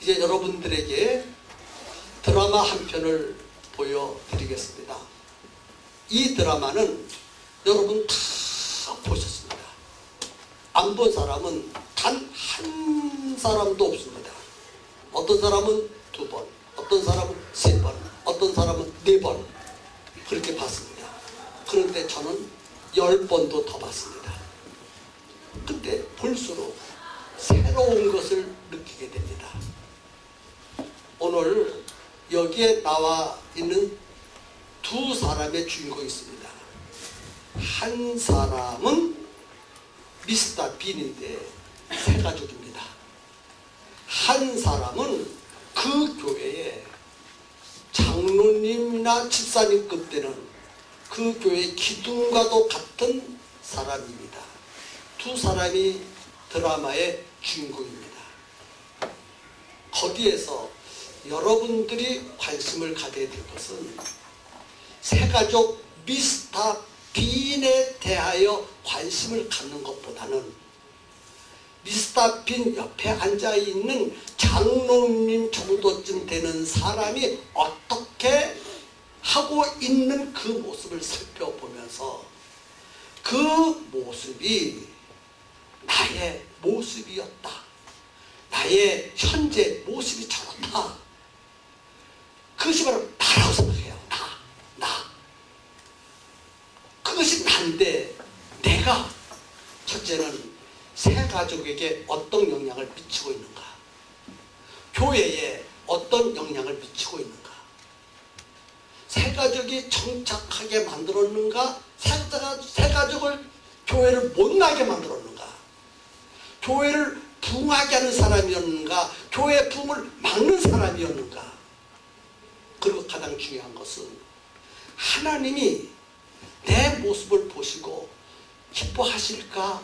이제 여러분들에게 드라마 한 편을 보여드리겠습니다. 이 드라마는 여러분 다 보셨습니다. 안 본 사람은 단 한 사람도 없습니다. 어떤 사람은 2번, 어떤 사람은 3번, 어떤 사람은 4번 그렇게 봤습니다. 그런데 저는 10번도 더 봤습니다. 근데 볼수록 새로운 것을 느끼게 됩니다. 오늘 여기에 나와 있는 2 사람의 주인공이 있습니다. 한 사람은 미스터 빈인데 새 가족입니다. 한 사람은 그 교회에 장로님이나 집사님급 되는 그 교회의 기둥과도 같은 사람입니다. 2 사람이 드라마의 주인공입니다. 거기에서 여러분들이 관심을 가져야 될 것은 새가족 미스터 빈에 대하여 관심을 갖는 것보다는 미스터 빈 옆에 앉아있는 장로님 정도쯤 되는 사람이 어떻게 하고 있는 그 모습을 살펴보면서 그 모습이 나의 모습이었다. 나의 현재 모습이 저렇다. 그것이 바로 나라고 생각해요. 나. 그것이 난데 내가 첫째는 새 가족에게 어떤 영향을 미치고 있는가? 교회에 어떤 영향을 미치고 있는가? 새 가족이 정착하게 만들었는가? 새 가족을 교회를 못나게 만들었는가? 교회를 붕하게 하는 사람이었는가? 교회의 붕을 막는 사람이었는가? 그리고 가장 중요한 것은 하나님이 내 모습을 보시고 기뻐하실까?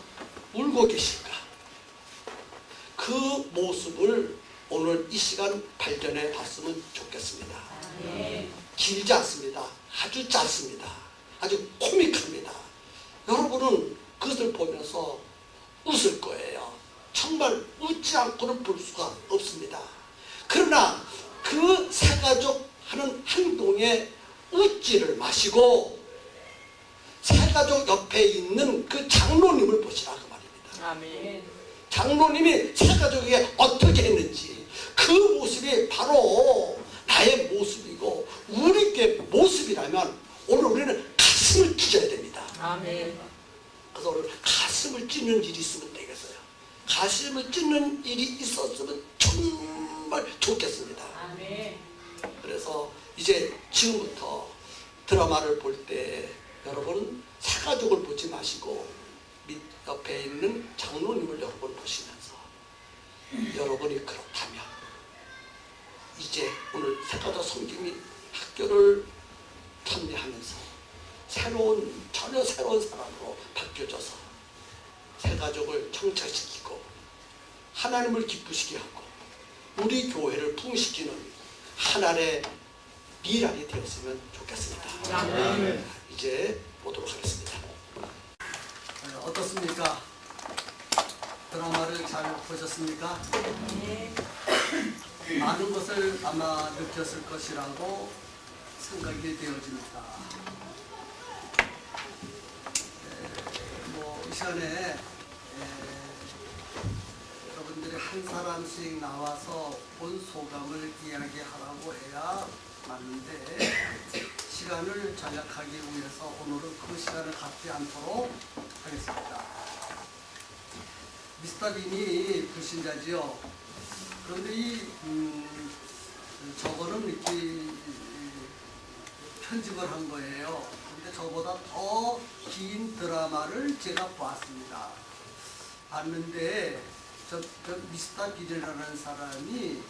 울고 계실까? 그 모습을 오늘 이 시간 발견해 봤으면 좋겠습니다. 길지 않습니다. 아주 짧습니다. 아주 코믹합니다. 여러분은 그것을 보면서 웃을 거예요. 정말 웃지 않고는 볼 수가 없습니다. 그러나 그 새가족 하는 행동에 웃지를 마시고 새가족 옆에 있는 그 장로님을 보시라 그 말입니다. 아멘. 장로님이 새가족에게 어떻게 했는지 그 모습이 바로 나의 모습이고 우리 교회 모습이라면 오늘 우리는 가슴을 찢어야 됩니다. 아멘. 그래서 오늘 가슴을 찢는 일이 있으면 되겠어요. 가슴을 찢는 일이 있었으면 정말 좋겠습니다. 아멘. 그래서 이제 지금부터 드라마를 볼 때 여러분은 새가족을 보지 마시고 밑 옆에 있는 장로님을 여러분 보시면서 여러분이 그렇다면 이제 오늘 새가족 섬김이 학교를 탐내하면서 전혀 새로운 사람으로 바뀌어져서 새가족을 정착시키고 하나님을 기쁘시게 하고 우리 교회를 부흥시키는 하나님의 미랄이 되었으면 좋겠습니다. 아멘. 이제 보도록 하겠습니다. 어떻습니까? 드라마를 잘 보셨습니까? 네. 많은 것을 아마 느꼈을 것이라고 생각이 되어집니다. 이 시간에 여러분들이 한 사람씩 나와서 본 소감을 이야기하라고 해야 맞는데 시간을 절약하기 위해서 오늘은 그 시간을 갖지 않도록 하겠습니다. 미스터 빈이 불신자지요. 그런데 저거는 이렇게 편집을 한 거예요. 근데 저보다 더 긴 드라마를 제가 보았습니다. 봤는데 저 미스터 빈이라는 사람이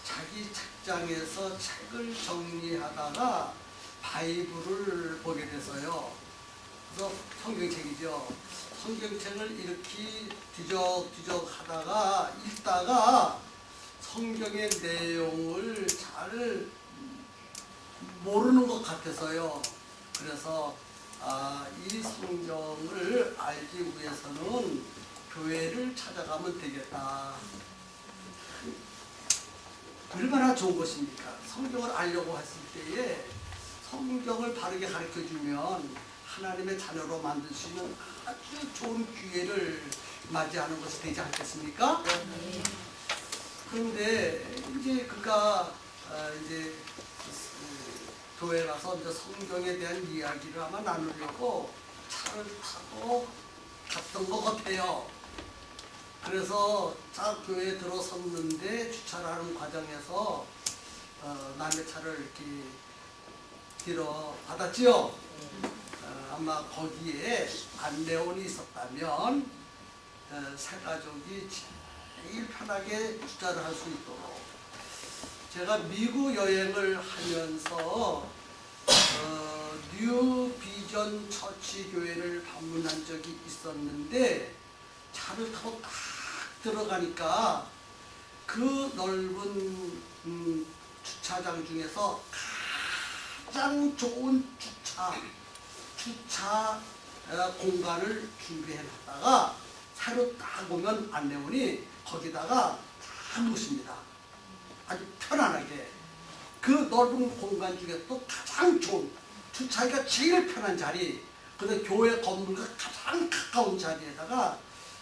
자기 책장에서 책을 정리하다가 바이블을 보게 돼서요. 그래서 성경책이죠. 성경책을 이렇게 뒤적뒤적 하다가 읽다가 성경의 내용을 잘 모르는 것 같아서요. 그래서 이 성경을 알기 위해서는 교회를 찾아가면 되겠다. 얼마나 좋은 것입니까? 성경을 알려고 했을 때에 성경을 바르게 가르쳐주면 하나님의 자녀로 만들 수 있는 아주 좋은 기회를 맞이하는 것이 되지 않겠습니까? 그런데 이제 그가 이제 교회 가서 이제 성경에 대한 이야기를 아마 나누려고 차를 타고 갔던 것 같아요. 그래서 자 교회에 들어섰는데 주차를 하는 과정에서 남의 차를 이렇게 들어받았지요. 아마 거기에 안내원이 있었다면 세 가족이 제일 편하게 주차를 할 수 있도록. 제가 미국 여행을 하면서 뉴 비전 처치 교회를 방문한 적이 있었는데 차를 타고 딱 들어가니까 그 넓은 주차장 중에서 가장 좋은 주차 공간을 준비해 놨다가 차로 딱 오면 안내원이 거기다가 다 놓습니다. 아주 편안하게. 그 넓은 공간 중에서도 가장 좋은 주차하기가 제일 편한 자리, 근데 교회 건물과 가장 가까운 자리에다가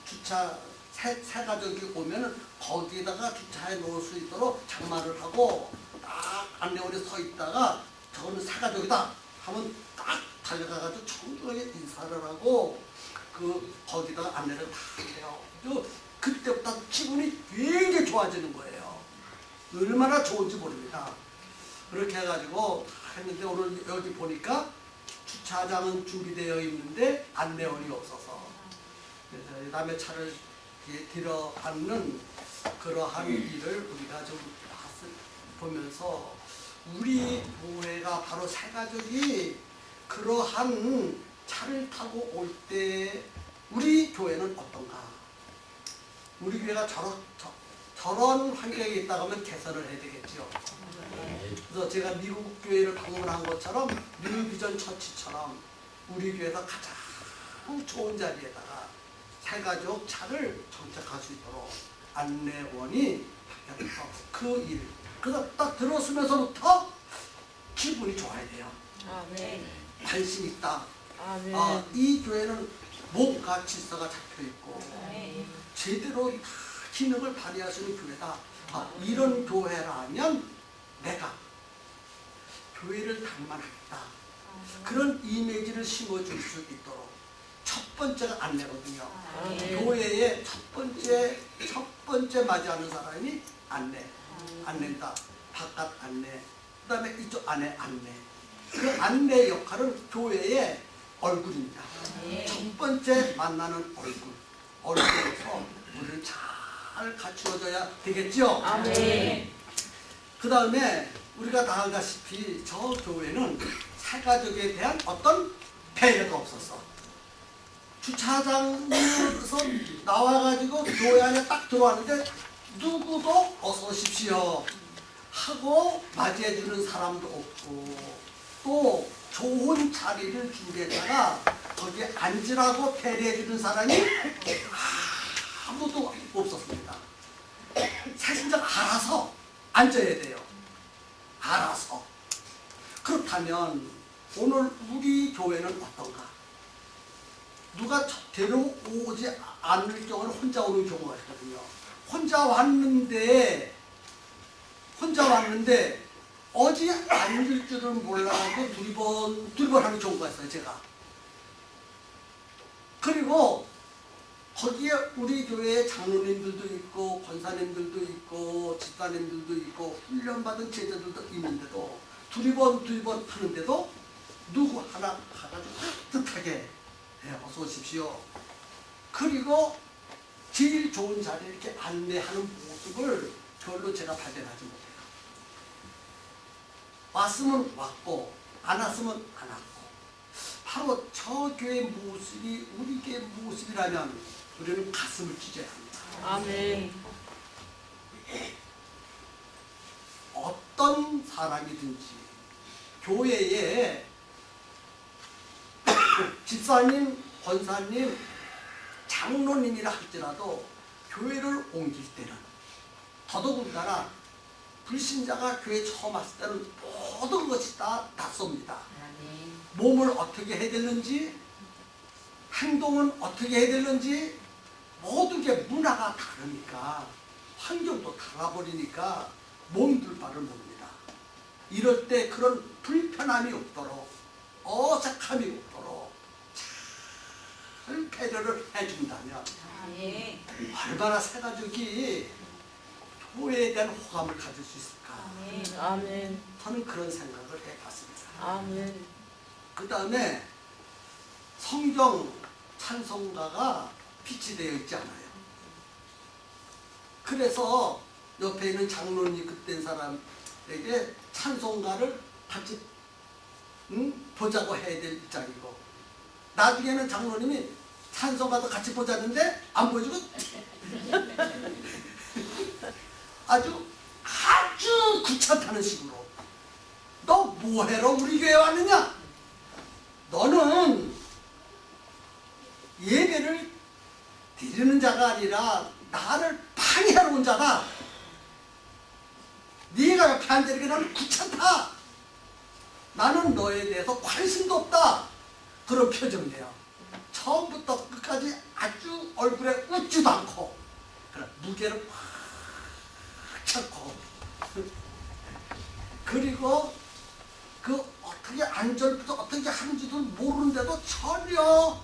주차 세 가족이 오면은 거기에다가 주차해 놓을 수 있도록 장만을 하고 딱 안내원이 서 있다가 저거는 세 가족이다 하면 딱 달려가가지고 청중하게 인사를 하고 거기다가 안내를 다 해요. 그때부터 기분이 굉장히 좋아지는 거예요. 얼마나 좋은지 모릅니다. 그렇게 해가지고 했는데 오늘 여기 보니까 주차장은 준비되어 있는데 안내원이 없어서 그래서 남의 차를 들어받는 그러한 일을 우리가 좀 보면서 우리 교회가 바로 세 가족이 그러한 차를 타고 올 때 우리 교회는 어떤가? 우리 교회가 저런 환경에 있다고 하면 개선을 해야 되겠죠. 그래서 제가 미국 교회를 방문한 것처럼 뉴 비전 처치처럼 우리 교회가 가장 좋은 자리에다가 세 가족 차를 정착할 수 있도록 안내원이 바뀌어서 그 일. 그래서 딱 들어서면서부터 기분이 좋아야 돼요. 관심 있다. 이 교회는 뭔가 질서가 잡혀 있고 제대로 다 기능을 발휘할 수 있는 교회다. 이런 교회라면 내가 교회를 당만하겠다. 그런 이미지를 심어줄 수 있도록 첫 번째가 안내거든요. 교회의 첫 번째 맞이하는 사람이 안내다. 바깥 안내. 그 다음에 이쪽 안에 안내. 그 안내 역할은 교회의 얼굴입니다. 첫 번째 만나는 얼굴로서 우리를 잘 갖추어져야 되겠죠. 그 다음에 우리가 다 알다시피 저 교회는 세 가족에 대한 어떤 배려가 없었어. 주차장에서 나와가지고 교회 안에 딱 들어왔는데 누구도 어서 오십시오 하고 맞이해주는 사람도 없고 또 좋은 자리를 준비했다가 거기에 앉으라고 배려해주는 사람이 아무도 없었습니다. 사실상 알아서 앉아야 돼요. 알아서. 그렇다면 오늘 우리 교회는 어떤가? 누가 데려오지 않을 경우는 혼자 오는 경우가 있거든요. 혼자 왔는데 어디 앉을 줄은 몰라도 두리번 하는 경우가 있어요, 제가. 그리고 거기에 우리 교회에 장로님들도 있고 권사님들도 있고 집사님들도 있고 훈련받은 제자들도 있는데도 두리번 하는데도 누구 하나 가가지고 따뜻하게 어서 오십시오. 그리고 제일 좋은 자리에 이렇게 안내하는 모습을 별로 제가 발견하지 못해요. 왔으면 왔고 안 왔으면 안 왔고 바로 저 교회 모습이 우리 교회 모습이라면 우리는 가슴을 찢어야 합니다. 어떤 사람이든지 교회에 집사님, 권사님, 장로님이라 할지라도 교회를 옮길 때는 더더군다나 불신자가 교회 처음 왔을 때는 모든 것이 다 낯섭니다. 아멘. 몸을 어떻게 해야 되는지, 행동은 어떻게 해야 되는지, 모든 게 문화가 다르니까, 환경도 달라버리니까 몸둘 바를 모릅니다. 이럴 때 그런 불편함이 없도록, 어색함이 없도록 잘 배려를 해준다면 아멘. 얼마나 새가족이 교회에 대한 호감을 가질 수 있을까? 아멘. 아멘. 저는 그런 생각을 해봤습니다. 아멘. 그 다음에 성경 찬송가가 비치되어 있지 않아요. 그래서 옆에 있는 장로님 그때 사람에게 찬송가를 같이 보자고 해야 될 입장이고, 나중에는 장로님이 찬송가도 같이 보자는데 안 보여주고 아주 귀찮다는 식으로, 너 뭐해러 우리 교회 왔느냐? 너는 예배를 드리는 자가 아니라 나를 방해하러 온 자다. 네가 옆에 앉으니까 나는 귀찮다. 나는 너에 대해서 관심도 없다. 그런 표정이에요. 처음부터 끝까지 아주 얼굴에 웃지도 않고 무게를 팍 잡고, 그리고 그 어떻게 안절부터 어떻게 하는지도 모르는데도 전혀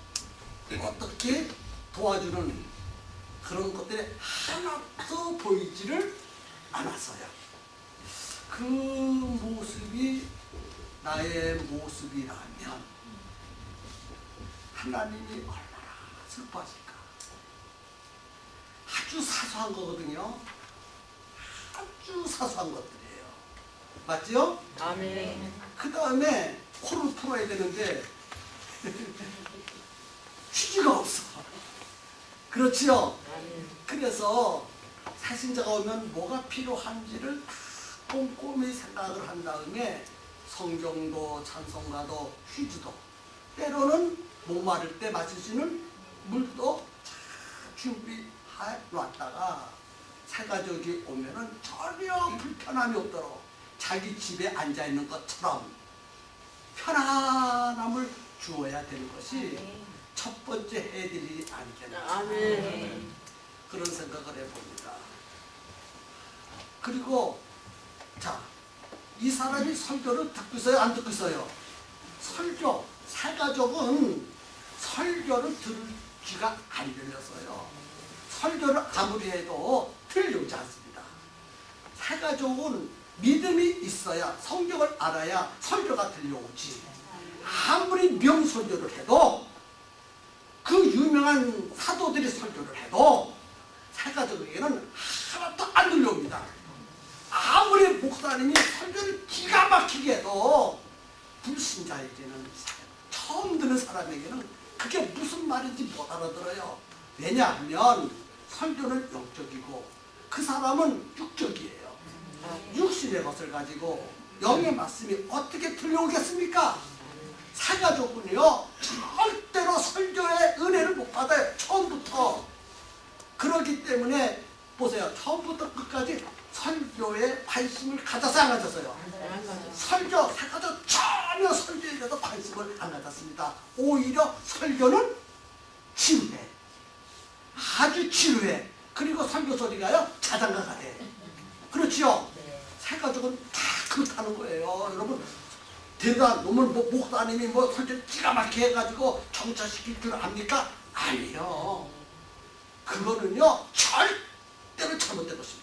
어떻게 도와주는 그런 것들이 하나도 보이지를 않았어요. 그 모습이 나의 모습이라면 하나님이 얼마나 슬퍼하실까. 아주 사소한 거거든요. 아주 사소한 것들이에요. 맞죠? 아멘. 그 다음에 코를 풀어야 되는데 휴지가 없어. 그렇지요? 아멘. 그래서 새신자가 오면 뭐가 필요한지를 다 꼼꼼히 생각을 한 다음에 성경도 찬송가도 휴지도, 때로는 목마를 때 마실 수 있는 물도 잘 준비해 놨다가 새가족이 오면은 전혀 불편함이 없도록 자기 집에 앉아 있는 것처럼 편안함을 주어야 되는 것이 첫 번째 해야 될 일이 아니겠나. 아멘. 그런 생각을 해봅니다. 그리고 자, 이 사람이 설교를 듣고 있어요, 안 듣고 있어요? 설교, 새가족은 설교를 들을 귀가 안 열려서요. 설교를 아무리 해도 들려오지 않습니다. 새가족은 믿음이 있어야, 성경을 알아야 설교가 들려오지. 아무리 명설교를 해도, 그 유명한 사도들이 설교를 해도 새가족에게는 하나도 안 들려옵니다. 아무리 목사님이 설교를 기가 막히게 해도 불신자에게는, 처음 듣는 사람에게는 그게 무슨 말인지 못 알아들어요. 왜냐하면 설교는 영적이고 그 사람은 육적이에요. 육신의 것을 가지고 영의 말씀이 어떻게 들려오겠습니까? 새가족은요 절대로 설교의 은혜를 못 받아요. 처음부터. 그렇기 때문에 보세요. 처음부터 끝까지 설교에 관심을 가져서 안 가졌어요. 설교, 새가족 전혀 설교에 대해서 관심을 안 가졌습니다. 오히려 설교는 지루해. 아주 지루해. 그리고 설교 소리가요 자장가가 돼. 그렇지요? 새가족은 다 그렇다는 거예요. 여러분, 대단 너무 목사님이 설교 기가 막히게 해가지고 정착시킬 줄 압니까? 아니에요. 그거는요 절대로 잘못된 것입니다.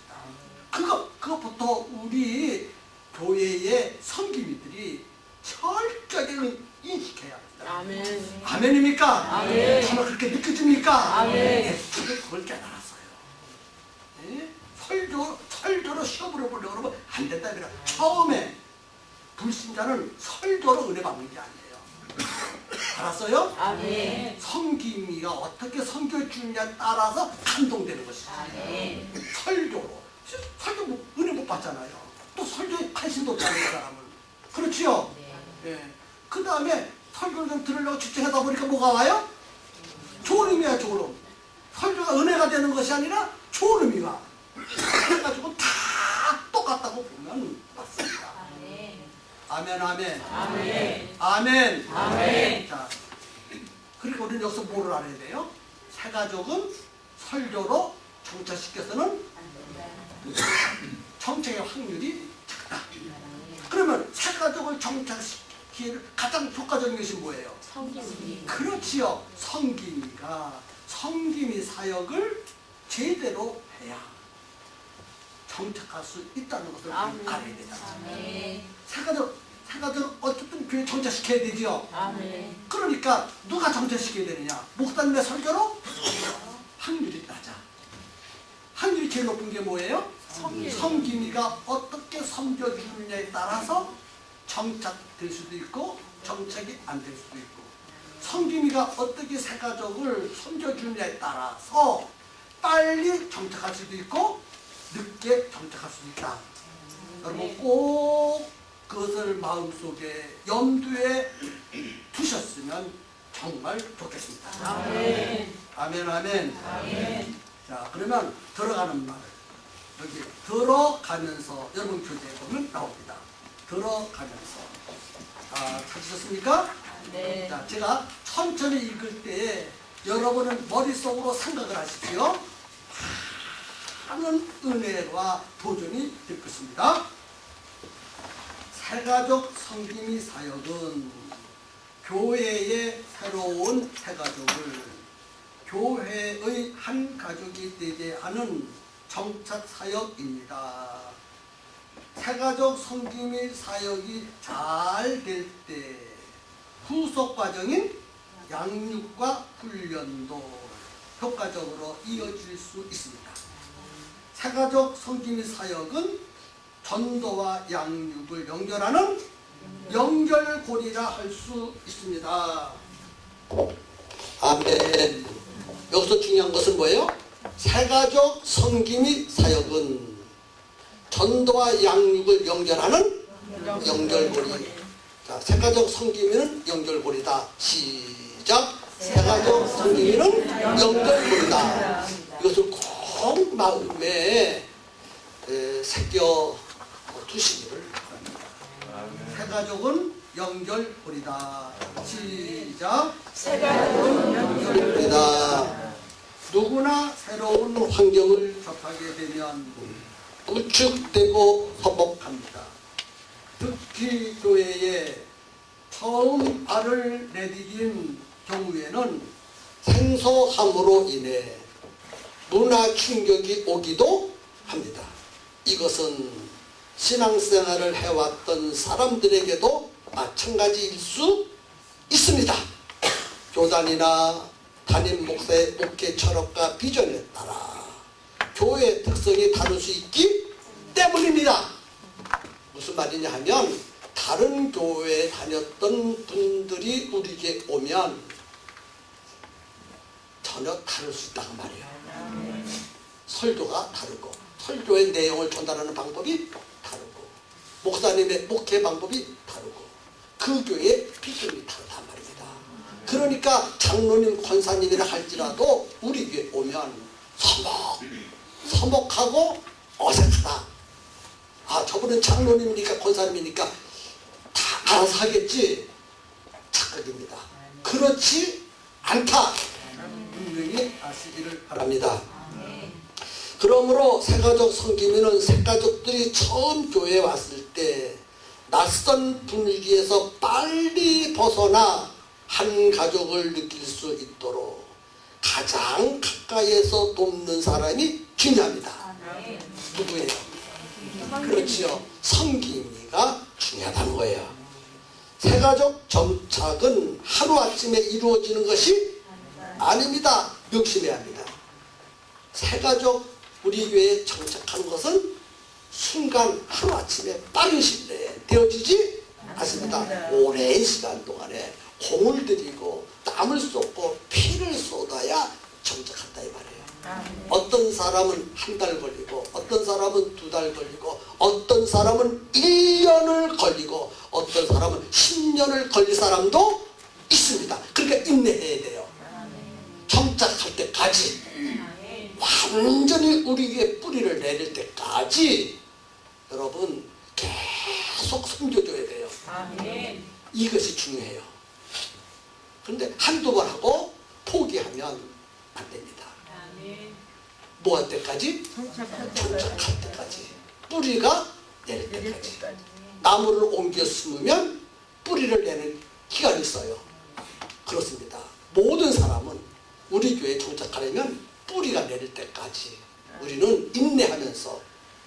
그것부터 우리 교회의 성기민들이 철저하게 인식해야 합니다. 아멘. 아멘입니까? 아멘. 정말 그렇게 느껴집니까? 아멘. 예, 저도 그걸 깨달았어요. 예? 설교로 시험을 해보려고 그러면 안 된다. 처음에 불신자는 설교로 은혜 받는 게 아니에요. 알았어요? 아멘. 성김이가 어떻게 선교해 주느냐에 따라서 감동되는 것이죠. 아멘. 설교로. 설교 은혜 못 받잖아요. 또 설교에 관심도 없잖아요, 그 사람은. 그렇지요? 예. 그 다음에 설교를 좀 들으려고 집중하다 보니까 뭐가 와요? 좋은 의미야, 좋은 의미. 설교가 은혜가 되는 것이 아니라 좋은 의미가. 그래가지고 다 똑같다고 아멘, 아멘. 아멘. 아멘. 아멘. 자, 그리고 우리는 여기서 뭐를 알아야 돼요? 새가족은 설교로 정착시켜서는 정착의 확률이 작다. 그러면 새가족을 정착시키는 가장 효과적인 것이 뭐예요? 성김이. 그렇지요. 성김이 사역을 제대로 해야 정착할 수 있다는 것을 아멘. 알아야 되잖아요. 아멘. 새가족은 어쨌든 교회 정착시켜야 되지요. 아멘. 그러니까 누가 정착시켜야 되느냐? 목사님의 설교로 확률이 낮아. 확률이 제일 높은 게 뭐예요? 성김이가 어떻게 섬겨주느냐에 따라서 정착될 수도 있고 정착이 안 될 수도 있고, 성김이가 어떻게 새가족을 섬겨주느냐에 따라서 빨리 정착할 수도 있고 늦게 정착할 수도 있다. 여러분 꼭 그것을 마음속에 염두에 두셨으면 정말 좋겠습니다. 아멘. 아멘, 아멘. 아멘. 자, 그러면 들어가는 말, 여기 들어가면서 여러분 교재에 보면 나옵니다. 들어가면서. 찾으셨습니까? 네. 자, 제가 천천히 읽을 때에 여러분은 머릿속으로 생각을 하십시오. 많은 은혜와 도전이 될 것입니다. 새가족 성김이 사역은 교회의 새로운 새가족을 교회의 한 가족이 되게 하는 정착 사역입니다. 새가족 성김이 사역이 잘 될 때 후속 과정인 양육과 훈련도 효과적으로 이어질 수 있습니다. 새가족 성김이 사역은 전도와 양육을 연결하는 연결고리라 할 수 있습니다. 아멘. 여기서 중요한 것은 뭐예요? 새가족 성김이 사역은 전도와 양육을 연결하는 연결고리. 자, 새가족 성김이는 연결고리다. 시작. 새가족 성김이는 연결고리다. 이것을 꼭 마음에 새겨 두시기를 바랍니다. 새가족은 연결고리다. 시작. 새가족은 연결고리다. 누구나 새로운 환경을 접하게 되면 우측되고 서복합니다. 특히 교회에 처음 발을 내디딘 경우에는 생소함으로 인해 문화 충격이 오기도 합니다. 이것은 신앙생활을 해왔던 사람들에게도 마찬가지일 수 있습니다. 교단이나 담임 목사의 목회 철학과 비전에 따라 교회의 특성이 다를 수 있기 때문입니다. 무슨 말이냐 하면 다른 교회에 다녔던 분들이 우리에게 오면 전혀 다를 수 있다고 말이에요. 설교가 다르고 설교의 내용을 전달하는 방법이 다르고 목사님의 목회 방법이 다르고 그 교회의 비전이 다르단 말입니다. 그러니까 장로님 권사님이라 할지라도 우리 교회 오면 서먹하고 어색하다. 저분은 장로님이니까 권사님이니까 다 알아서 하겠지. 착각입니다. 그렇지 않다. 분명히 아시기를 바랍니다. 그러므로 새가족 성김이는 새가족들이 처음 교회에 왔을 때 낯선 분위기에서 빨리 벗어나 한 가족을 느낄 수 있도록 가장 가까이에서 돕는 사람이 중요합니다. 누구예요? 그렇지요. 성김이가 중요하다는 거예요. 새가족 정착은 하루아침에 이루어지는 것이 아닙니다. 명심해야 합니다. 새가족 우리 교회에 정착하는 것은 순간 하루아침에 빠른 시일 내에 되어지지 않습니다. 오랜 시간 동안에 공을 들이고 땀을 쏟고 피를 쏟아야 정착한다 이 말이에요. 어떤 사람은 한 달 걸리고 어떤 사람은 2달 걸리고 어떤 사람은 1년을 걸리고 어떤 사람은 10년을 걸릴 사람도 있습니다. 그러니까 인내해야 돼요. 정착할 때까지 완전히 우리에게 뿌리를 내릴 때까지 여러분 계속 섬겨줘야 돼요. 아멘. 이것이 중요해요. 그런데 한두 번 하고 포기하면 안 됩니다. 아멘. 뭐 할 때까지? 정착할 정착할 때까지. 뿌리가 내릴 내릴 때까지. 때까지. 나무를 옮겨 심으면 뿌리를 내는 기간이 있어요. 그렇습니다. 모든 사람은 우리 교회에 정착하려면 뿌리가 내릴 때까지 우리는 인내하면서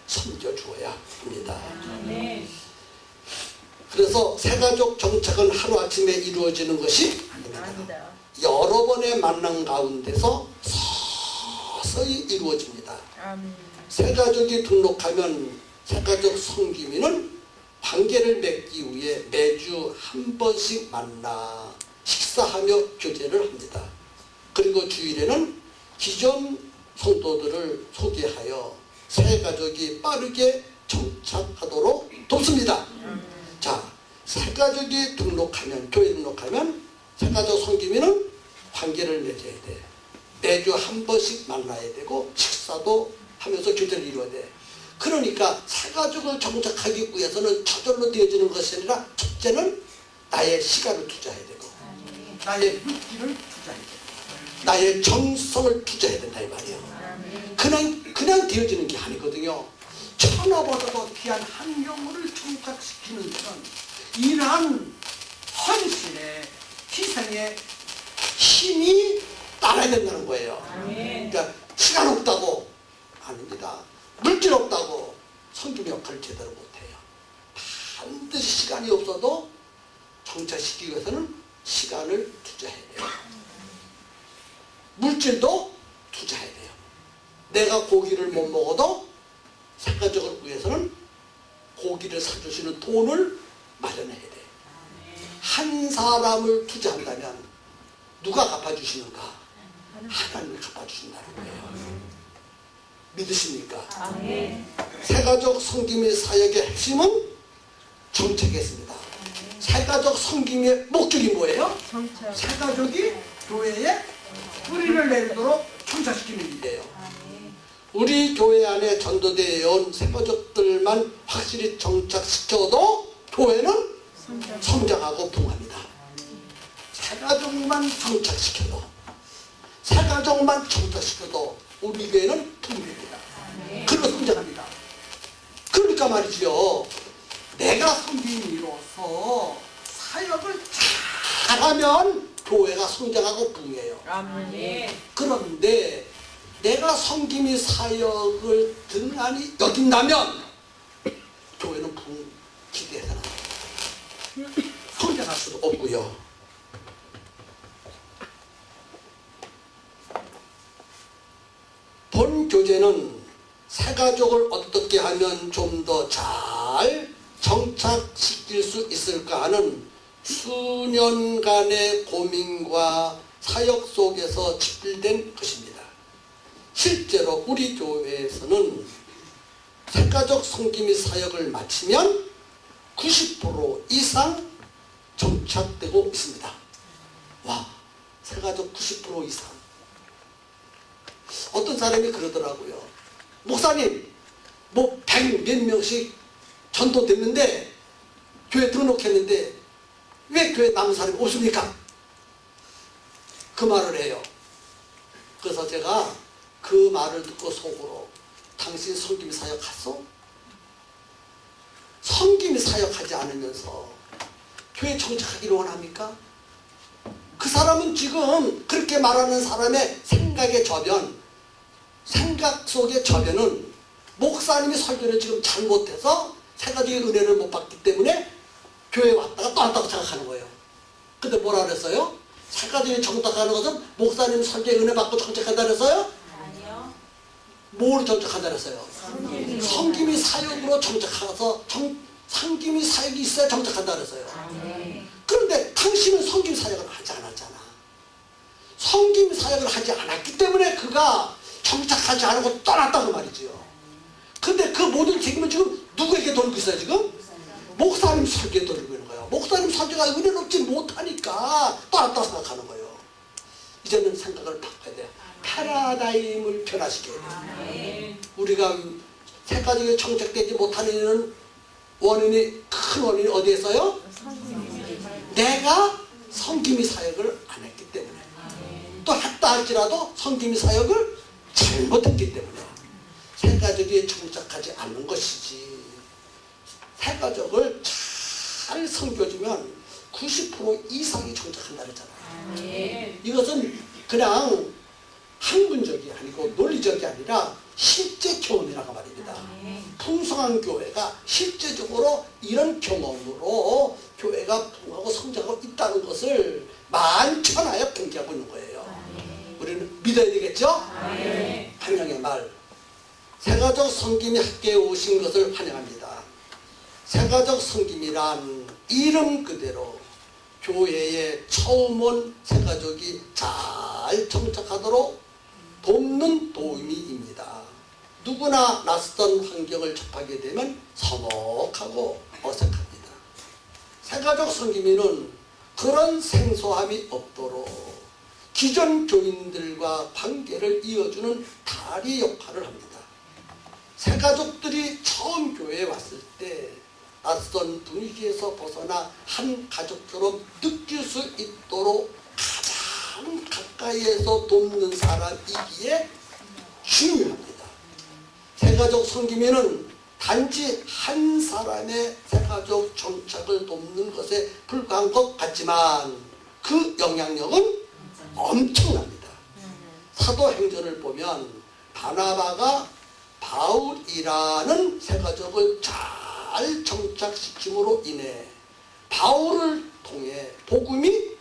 섬겨주어야 합니다. 아멘. 그래서 새가족 정착은 하루아침에 이루어지는 것이 아닙니다. 아니다. 여러 번의 만남 가운데서 서서히 이루어집니다. 아멘. 새가족이 등록하면 새가족 성기민은 관계를 맺기 위해 매주 한 번씩 만나 식사하며 교제를 합니다. 그리고 주일에는 기존 성도들을 소개하여 새가족이 빠르게 정착하도록 돕습니다. 자, 새가족이 등록하면, 교회 등록하면 새가족 성기민은 관계를 맺어야 돼. 매주 한 번씩 만나야 되고 식사도 하면서 교제를 이루어야 돼. 그러니까 새가족을 정착하기 위해서는 저절로 되어지는 것이 아니라 첫째는 나의 시간을 투자해야 되고 나의 물기를 투자해야 되고 나의 정성을 투자해야 된다 이 말이에요. 그냥 되어지는 게 아니거든요. 천하보다도 귀한 한 영혼을 정착시키는 데는 이러한 헌신의 희생의 힘이 따라야 된다는 거예요. 그러니까 시간 없다고 아닙니다. 물질 없다고 성경 역할을 제대로 못해요. 반드시 시간이 없어도 정착시키기 위해서는 시간을 투자해야 돼요. 물질도 투자해야 돼요. 내가 고기를 못 먹어도 새가족을 위해서는 고기를 사주시는 돈을 마련해야 돼요. 한 사람을 투자한다면 누가 갚아주시는가? 하나님이 갚아주신다는 거예요. 믿으십니까? 아멘. 새가족 성김의 사역의 핵심은 정책이었습니다. 새가족 성김의 목적이 뭐예요? 정착. 새가족이 교회에 뿌리를 내리도록 정착시키는 일이에요. 우리 교회 안에 전도되어 온 새가족들만 확실히 정착시켜도 교회는 성장하고 부흥합니다. 새가족만 정착시켜도 새가족만 정착시켜도 우리 교회는 부흥됩니다. 그리고 성장합니다. 그러니까 말이죠. 내가 성김이로서 사역을 잘하면 교회가 성장하고 부흥해요. 아멘. 그런데 내가 성김이 사역을 등한히 여긴다면 교회는 부흥 기대해서는 성장할 수도 없고요. 본 교재는 새가족을 어떻게 하면 좀 더 잘 정착시킬 수 있을까 하는 수년간의 고민과 사역 속에서 집필된 것입니다. 실제로 우리 교회에서는 새가족 성김이 사역을 마치면 90% 이상 정착되고 있습니다. 와, 새가족 90% 이상. 어떤 사람이 그러더라고요. 목사님, 뭐 100 몇 명씩 전도됐는데 교회 등록했는데 왜 교회 남은 사람이 없습니까? 그 말을 해요. 그래서 제가 그 말을 듣고 속으로 당신 성김이 사역했어? 성김이 사역하지 않으면서 교회 정착하기를 원합니까? 그 사람은 지금 그렇게 말하는 사람의 생각의 저변, 생각 속의 저변은 목사님이 설교를 지금 잘못해서 새가족의 은혜를 못 받기 때문에 교회에 왔다가 또 왔다고 생각하는 거예요. 근데 뭐라 그랬어요? 새가족이 정착하는 것은 목사님 설교에 은혜 받고 정착한다 그랬어요? 아니요. 뭘 정착한다 그랬어요? 성김이 사역으로 정착해서 성김이 사역이 있어야 정착한다 그랬어요. 그런데 당신은 성김 사역을 하지 않았잖아. 성김 사역을 하지 않았기 때문에 그가 정착하지 않고 떠났다고 말이지요. 근데 그 모든 책임을 지금 누구에게 돌리고 있어요 지금? 목사님 설교에 돌리고 있는 거예요. 목사님 설교가 은혜롭지 못하니까 떠났다고 생각하는 거예요. 이제는 생각을 바꿔야 돼요. 패러다임을 변화시켜야 돼요. 우리가 새가족에 정착되지 못하는 이유는 큰 원인이 어디에 있어요? 내가 성김이 사역을 안 했기 때문에, 또 했다 할지라도 성김이 사역을 잘못했기 때문에 새가족이 정착하지 않는 것이지. 새가족을 잘 섬겨주면 90% 이상이 정착한다 그랬잖아요. 이것은 그냥 학문적이 아니고 논리적이 아니라 실제 경험이라고 말입니다. 풍성한 교회가 실제적으로 이런 경험으로 교회가 부흥하고 성장하고 있다는 것을 만천하에 공개하고 있는 거예요. 우리는 믿어야 되겠죠? 환영의 말. 새가족 성김이 학교에 오신 것을 환영합니다. 새가족 성김이란 이름 그대로 교회에 처음 온 새가족이 잘 정착하도록 돕는 도우미입니다. 누구나 낯선 환경을 접하게 되면 서먹하고 어색합니다. 새가족 성김이는 그런 생소함이 없도록 기존 교인들과 관계를 이어주는 다리 역할을 합니다. 새가족들이 처음 교회에 왔을 때 낯선 분위기에서 벗어나 한 가족처럼 느낄 수 있도록 가장 가까이에서 돕는 사람이기에 중요합니다. 새가족 섬김에는 단지 한 사람의 새가족 정착을 돕는 것에 불과한 것 같지만 그 영향력은 엄청납니다. 사도행전을 보면 바나바가 바울이라는 새가족을 잘 정착시킴으로 인해 바울을 통해 복음이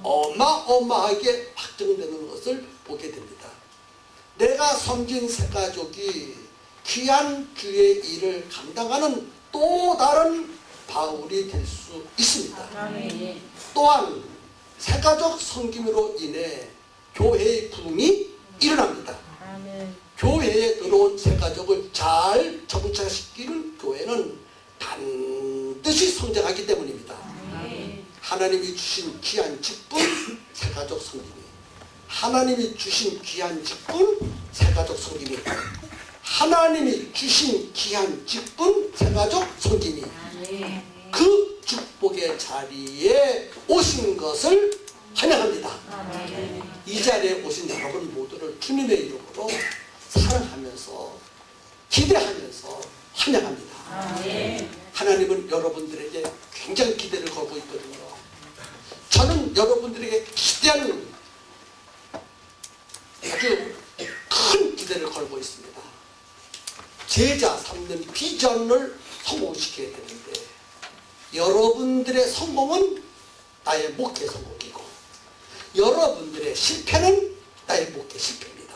어마어마하게 확정되는 것을 보게 됩니다. 내가 섬긴 새가족이 귀한 주의 일을 감당하는 또 다른 바울이 될 수 있습니다. 또한 새가족 섬김으로 인해 교회의 부흥이 일어납니다. 교회에 들어온 새가족을 잘 정착시키는 교회는 반드시 성장하기 때문입니다. 하나님이 주신 귀한 직분, 새가족 섬김이. 하나님이 주신 귀한 직분, 새가족 섬김이. 하나님이 주신 귀한 직분, 새가족 섬김이. 그 축복의 자리에 오신 것을 환영합니다. 이 자리에 오신 여러분 모두를 주님의 이름으로 사랑하면서 기대하면서 환영합니다. 하나님은 여러분들에게 굉장히 기대를 걸고 있거든요. 저는 여러분들에게 기대하는 아주 큰 기대를 걸고 있습니다. 제자 삼는 비전을 성공시켜야 되는데 여러분들의 성공은 나의 목회 성공이고 여러분들의 실패는 나의 목회 실패입니다.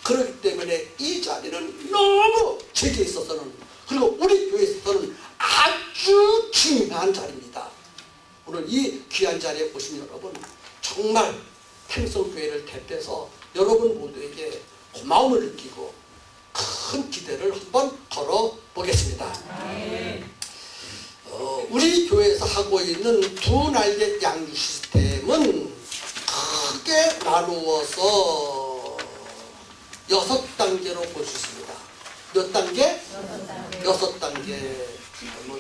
그렇기 때문에 이 자리는 너무 제게 있어서는 그리고 우리 교회에 있어서는 아주 중요한 자리입니다. 오늘 이 귀한 자리에 오신 여러분 정말 탱성교회를 대표해서 여러분 모두에게 고마움을 느끼고 큰 기대를 한번 걸어보겠습니다. 우리 교회에서 하고 있는 두 날개 양육 시스템은 크게 나누어서 6단계로 볼 수 있습니다. 몇 단계? 6단계.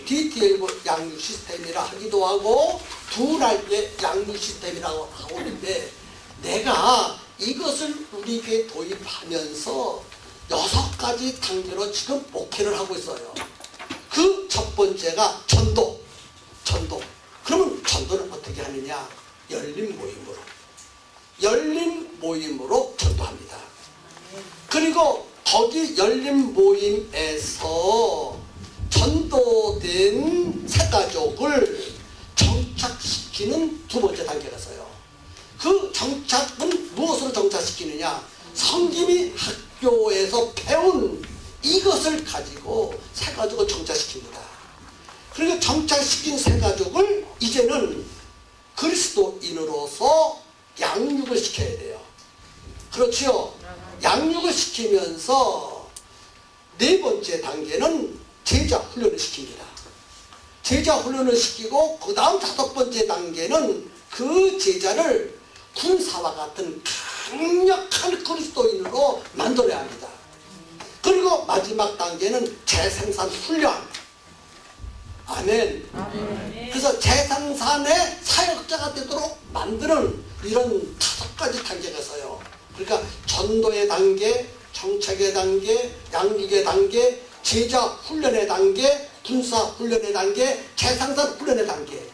DTL 양육 시스템이라 하기도 하고 두 날개 양육 시스템이라고 하고 있는데 내가 이것을 우리 교회에 도입하면서 6가지 단계로 지금 목회를 하고 있어요. 그 첫 번째가 전도. 그러면 전도는 어떻게 하느냐? 열린 모임으로 전도합니다. 그리고 거기 열린 모임에서 전도된 새가족을 정착시키는 두 번째 단계가 있어요. 그 정착은 무엇으로 정착시키느냐? 성김이 학교에서 배운 이것을 가지고 새가족을 정착시킵니다. 그리고 정착시킨 새가족을 이제는 그리스도인으로서 양육을 시켜야 돼요. 그렇지요? 양육을 시키면서 네 번째 단계는 제자 훈련을 시킵니다. 제자 훈련을 시키고 그 다음 5번째 단계는 그 제자를 군사와 같은 강력한 그리스도인으로 만들어야 합니다. 그리고 마지막 단계는 재생산 훈련. 아멘. 아멘. 그래서 재생산의 사역자가 되도록 만드는 이런 5가지 단계가 있어요. 그러니까 전도의 단계, 정착의 단계, 양육의 단계, 제자 훈련의 단계, 군사 훈련의 단계, 재생산 훈련의 단계.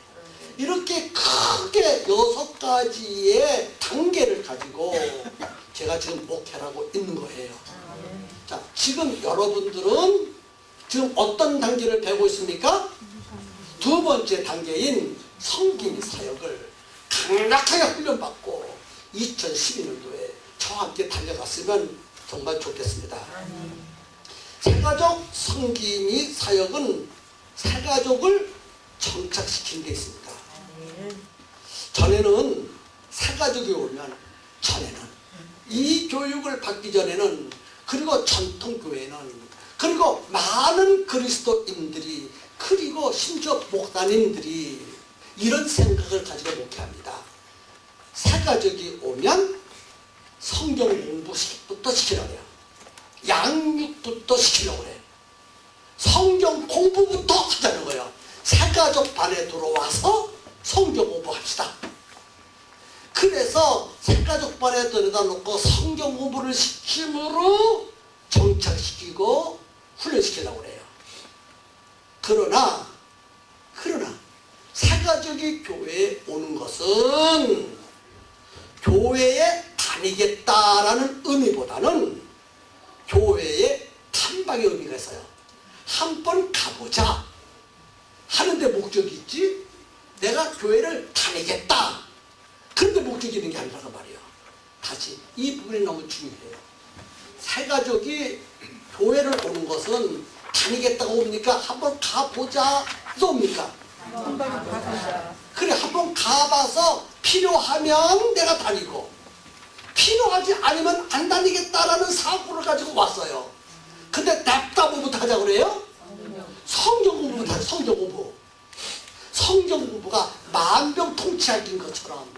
이렇게 크게 6가지의 단계를 가지고 제가 지금 목회하고 있는 거예요. 자, 지금 여러분들은 지금 어떤 단계를 배우고 있습니까? 2번째 단계인 성김 사역을 강력하게 훈련받고 2012년도에 저와 함께 달려갔으면 정말 좋겠습니다. 새가족 성김이 사역은 새가족을 정착시킨 게 있습니다. 전에는 새가족이 오면 이 교육을 받기 전에는, 그리고 전통교회는, 그리고 많은 그리스도인들이, 그리고 심지어 목사님들이 이런 생각을 가지고 목회합니다. 새가족이 오면 성경 공부부터 시키라고 해요. 양육부터 시키려고 해요. 성경 공부부터 하자는 거예요. 새가족 반에 들어와서 성경 공부합시다. 그래서 새가족 반에 들여다 놓고 성경 공부를 시킴으로 정착시키고 훈련시키려고 해요. 그러나 새가족이 교회에 오는 것은 교회에 다니겠다라는 의미보다는 교회에 탐방의 의미가 있어요. 한번 가보자 하는데 목적이 있지, 내가 교회를 다니겠다 그런데 목적이 있는 게 아니라고 말이에요. 다시 이 부분이 너무 중요해요. 새가족이 교회를 오는 것은 다니겠다고 옵니까? 한번 가보자 또 옵니까? 그래, 한번 가봐서 필요하면 내가 다니고 필요하지 않으면 안 다니겠다라는 사고를 가지고 왔어요. 근데 냅다 뭐부터 하자고 그래요? 성경 공부부터 하자. 성경 공부. 성경 공부가 만병통치약인 것처럼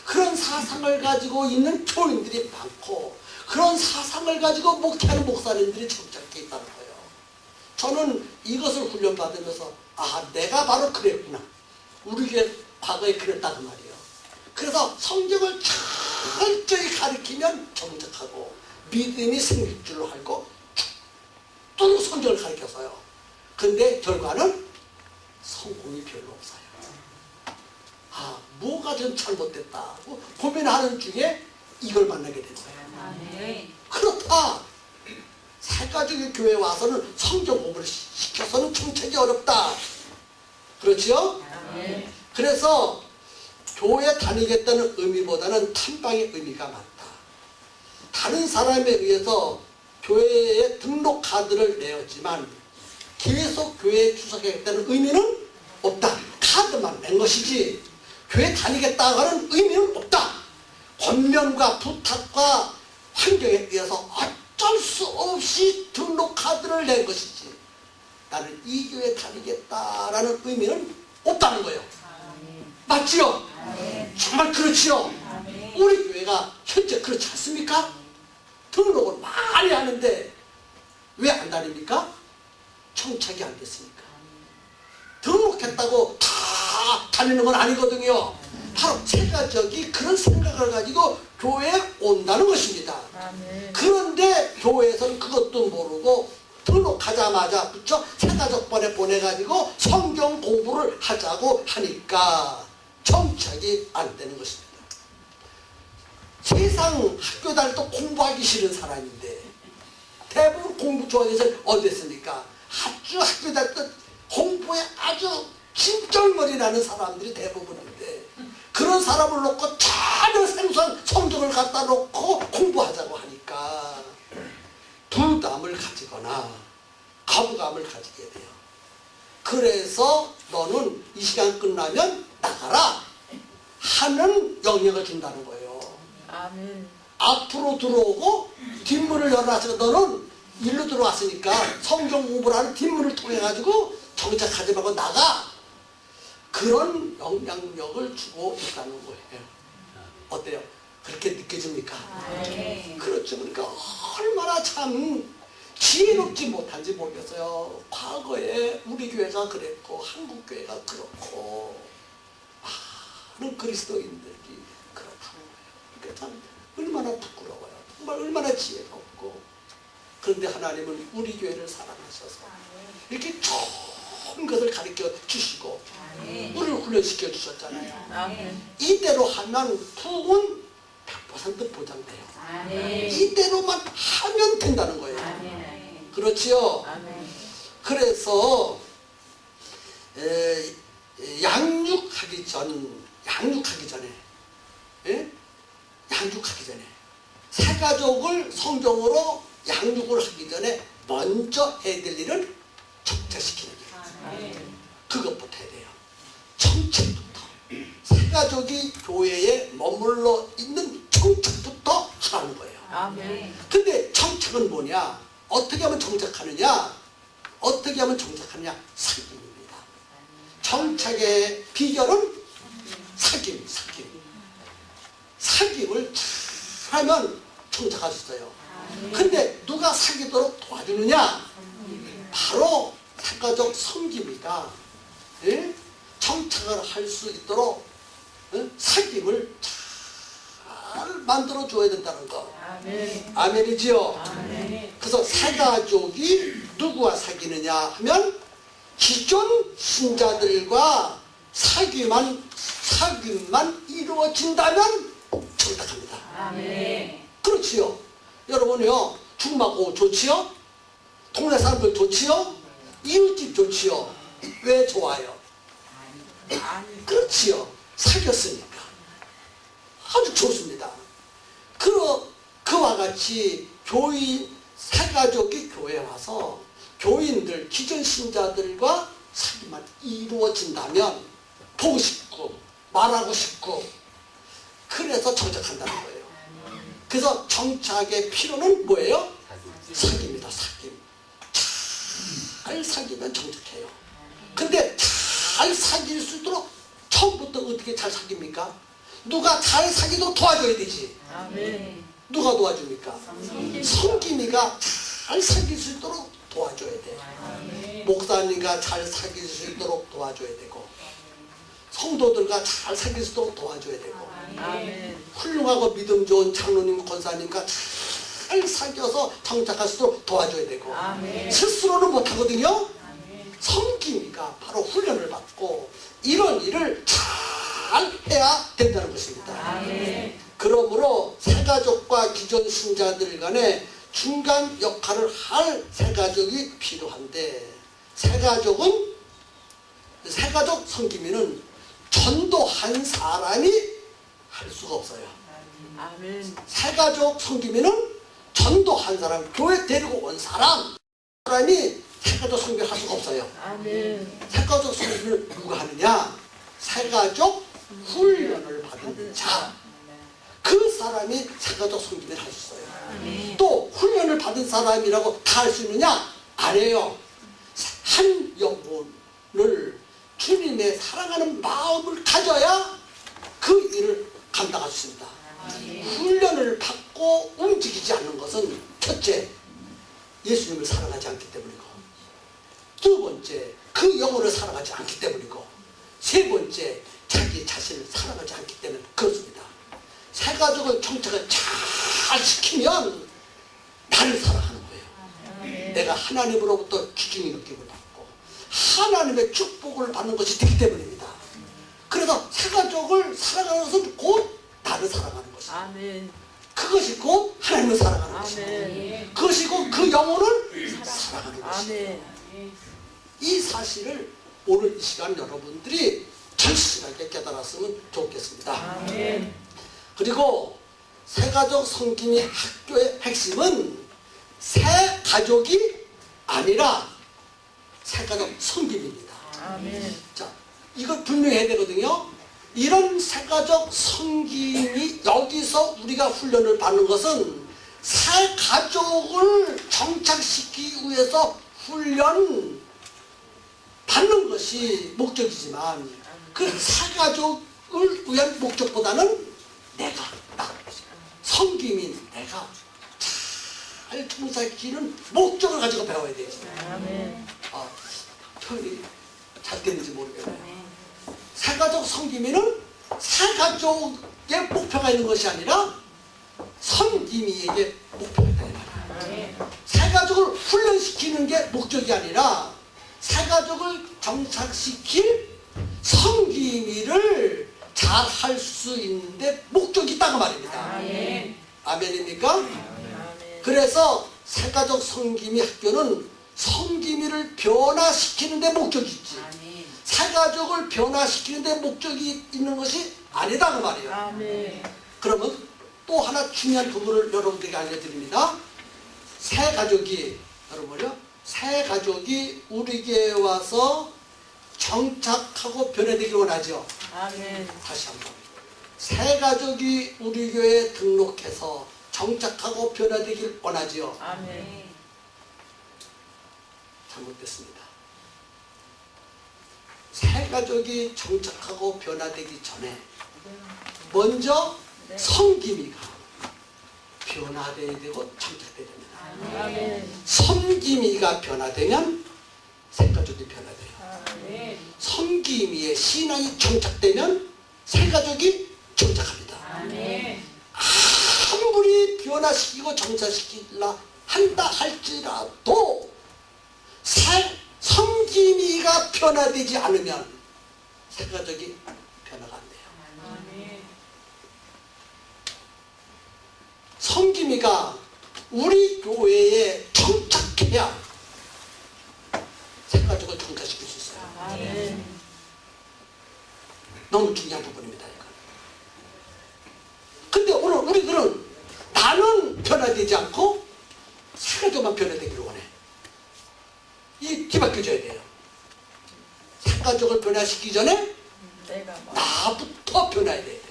그런 사상을 가지고 있는 교인들이 많고, 그런 사상을 가지고 목회하는 목사님들이 정착해 있다는 거예요. 저는 이것을 훈련받으면서 내가 바로 그랬구나. 우리 교회 과거에 그랬다고 말이에요. 그래서 성경을 철저히 가르치면 정착하고 믿음이 생길 줄로 알고 또 성경을 가르쳤어요. 근데 결과는 성공이 별로 없어요. 뭐가 좀 잘못됐다고 고민하는 중에 이걸 만나게 된 거예요. 그렇다. 새가족이 교회에 와서는 성경 공부를 시켜서는 정착이 어렵다. 그렇죠? 그래서 교회 다니겠다는 의미보다는 탐방의 의미가 많다. 다른 사람에 의해서 교회에 등록 카드를 내었지만 계속 교회에 출석하겠다는 의미는 없다. 카드만 낸 것이지 교회 다니겠다고 하는 의미는 없다. 권면과 부탁과 환경에 의해서 어쩔 수 없이 등록 카드를 낸 것이지 나는 이 교회 다니겠다라는 의미는 없다는 거예요. 맞지요? 정말 그렇지요? 우리 교회가 현재 그렇지 않습니까? 등록을 많이 하는데 왜 안 다닙니까? 정착이 안 됐으니까. 등록했다고 다 다니는 건 아니거든요. 바로 새가족이 그런 생각을 가지고 교회에 온다는 것입니다. 그런데 교회에서는 그것도 모르고 등록하자마자 새가족반에 보내가지고 성경 공부를 하자고 하니까 정착이 안 되는 것입니다. 세상 학교 다닐 때 공부하기 싫은 사람인데 대부분 공부 좋아하는 사람이 어디 있습니까? 아주 학교 다닐 때 공부에 아주 진절머리 나는 사람들이 대부분인데 그런 사람을 놓고 전혀 생소한 성경을 갖다 놓고 공부하자고 하니까 부담을 가지거나 거부감을 가지게 돼요. 그래서 너는 이 시간 끝나면 나가라 하는 영향을 준다는 거예요. 앞으로 들어오고 뒷문을 열어놨으니까 너는 일로 들어왔으니까 성경 공부를 하는 뒷문을 통해 가지고 정착하지 말고 나가. 그런 영향력을 주고 있다는 거예요. 어때요? 그렇게 느껴집니까? 그렇죠. 그러니까 얼마나 참 지혜롭지 못한지 모르겠어요. 과거에 우리 교회가 그랬고 한국 교회가 그렇고 많은 그리스도인들이 그렇다는 거예요. 그러니까 참 얼마나 부끄러워요. 정말 얼마나 지혜가 없고. 그런데 하나님은 우리 교회를 사랑하셔서 이렇게 좋은 것을 가르쳐 주시고 우리를 훈련시켜 주셨잖아요. 아멘. 이대로 하면 부은 100% 보장돼요. 이대로만 하면 된다는 거예요. 그렇지요? 그래서 양육하기 전에 새가족을 성경으로 양육을 하기 전에 먼저 해야 될 일은 정착시키는 일. 그것부터 해야 돼요. 정착부터. 새가족이 교회에 머물러 있는 정착부터 하라는 거예요. 근데 정착은 뭐냐? 어떻게 하면 정착하느냐? 사귐입니다. 정착의 비결은 사귐. 사귐을 하면 정착할 수 있어요. 근데 누가 사귀도록 도와주느냐? 바로 새가족 섬김이가 정착을 할 수 있도록 사귐을 잘 만들어 줘야 된다는 거. 아멘이지요? 그래서 새가족이 누구와 사귀느냐 하면 기존 신자들과 사귐만 이루어진다면 정착합니다. 그렇지요? 여러분요, 중마고 좋지요? 동네 사람들 좋지요? 이웃집 좋지요? 왜 좋아요? 그렇지요. 사귀었으니까. 아주 좋습니다. 그와 같이 새가족이 교회에 와서 교인들, 기존 신자들과 사귐만 이루어진다면 보고 싶고 말하고 싶고 그래서 정착한다는 거예요. 그래서 정착의 필요는 뭐예요? 사귐입니다. 잘 사귀면 정착해요. 근데 잘 사귈 수 있도록 처음부터 어떻게 잘 사깁니까? 누가 잘 사귀도록 도와줘야 되지. 누가 도와줍니까? 성김이가 잘 사귈 수 있도록 도와줘야 돼. 목사님과 잘 사귈 수 있도록 도와줘야 되고 성도들과 잘 사귈 수 있도록 도와줘야 되고 훌륭하고 믿음 좋은 장로님, 권사님과 잘 사귀어서 정착할 수 있도록 도와줘야 되고 스스로는 못하거든요. 성김이가 바로 훈련을 받고 이런 일을 잘 해야 된다는 것입니다. 그러므로 새가족과 기존 신자들 간에 중간 역할을 할 새가족이 필요한데 새가족 성김이는 전도한 사람이 할 수가 없어요. 새가족 성김이는 전도한 사람, 교회 데리고 온 사람이 새가족 성김을 할 수가 없어요. 새가족 성김을 누가 하느냐? 새가족 훈련을 받은 자, 그 사람이 새가족 성김을 할 수 있어요. 또 훈련을 받은 사람이라고 다 할 수 있느냐? 아니에요. 한 영혼을 주님의 사랑하는 마음을 가져야 그 일을 감당할 수 있습니다. 훈련을 받고 움직이지 않는 것은 첫째, 예수님을 사랑하지 않기 때문이고 두 번째, 그 영혼을 사랑하지 않기 때문이고 세 번째, 자기 자신을 사랑하지 않기 때문에 그렇습니다. 새가족을 정착을 잘 시키면 나를 사랑하는 거예요. 내가 하나님으로부터 기준이 느낌을 받고 하나님의 축복을 받는 것이 되기 때문입니다. 그래서 새가족을 사랑하는 것은 곧 나를 사랑하는 것입니다. 그것이 곧 하나님을 사랑하는 것입니다. 그것이 곧 그 영혼을 사랑하는 것입니다. 이 사실을 오늘 이 시간 여러분들이 절실하게 깨달았으면 좋겠습니다. 그리고 새가족 성김이 학교의 핵심은 새가족이 아니라 새가족 성김입니다. 자, 이걸 분명히 해야 되거든요. 이런 새가족 성김이 여기서 우리가 훈련을 받는 것은 새가족을 정착시키기 위해서 훈련 받는 것이 목적이지만 그 새가족을 위한 목적보다는 나 성김인 내가 잘 잘 종사시키는 목적을 가지고 배워야 되지. 아멘. 표현이 잘 되는지 모르겠네. 사가족 섬김이는 사가족의 목표가 있는 것이 아니라 섬김이에게 목표가 있다 이 말이야. 사가족을 훈련시키는 게 목적이 아니라 사가족을 정착시킬 섬김이를 잘 할 수 있는데 목적이 있다고 말입니다. 아멘입니까? 그래서 사가족 섬김이 학교는 섬김이를 변화시키는 데 목적이 있지. 사가족을 변화시키는 데 목적이 있는 것이 아니다 그 말이에요. 아멘. 그러면 또 하나 중요한 부분을 여러분들에게 알려드립니다. 새 가족이 여러분요, 새 가족이 우리 교회에 와서 정착하고 변화되길 원하죠. 아멘. 다시 한번, 새 가족이 우리 교회에 등록해서 정착하고 변화되길 원하지요. 아멘. 잘못됐습니다. 새 가족이 정착하고 변화되기 전에 먼저 섬김이가 변화돼야 되고 정착돼야 됩니다. 아멘. 섬김이가 변화되면 새 가족이 변화돼요. 아멘. 섬김이의 신앙이 정착되면 새 가족이 정착합니다. 아무리 변화시키고 정착시키려 한다 할지라도 섬김이가 변화되지 않으면 새 가족이 변화가 안 돼요. 섬김이가 우리 교회에 정착해야 새 가족을 정착시킬 수 있어요. 아멘. 너무 중요한 부분입니다. 이건. 근데 오늘 우리들은 나는 변화되지 않고 새 가족만 변화되기를 원해. 이 뒤바뀌어져야 돼요. 새 가족을 변화시키기 전에 내가 뭐. 나부터 변화해야 돼요.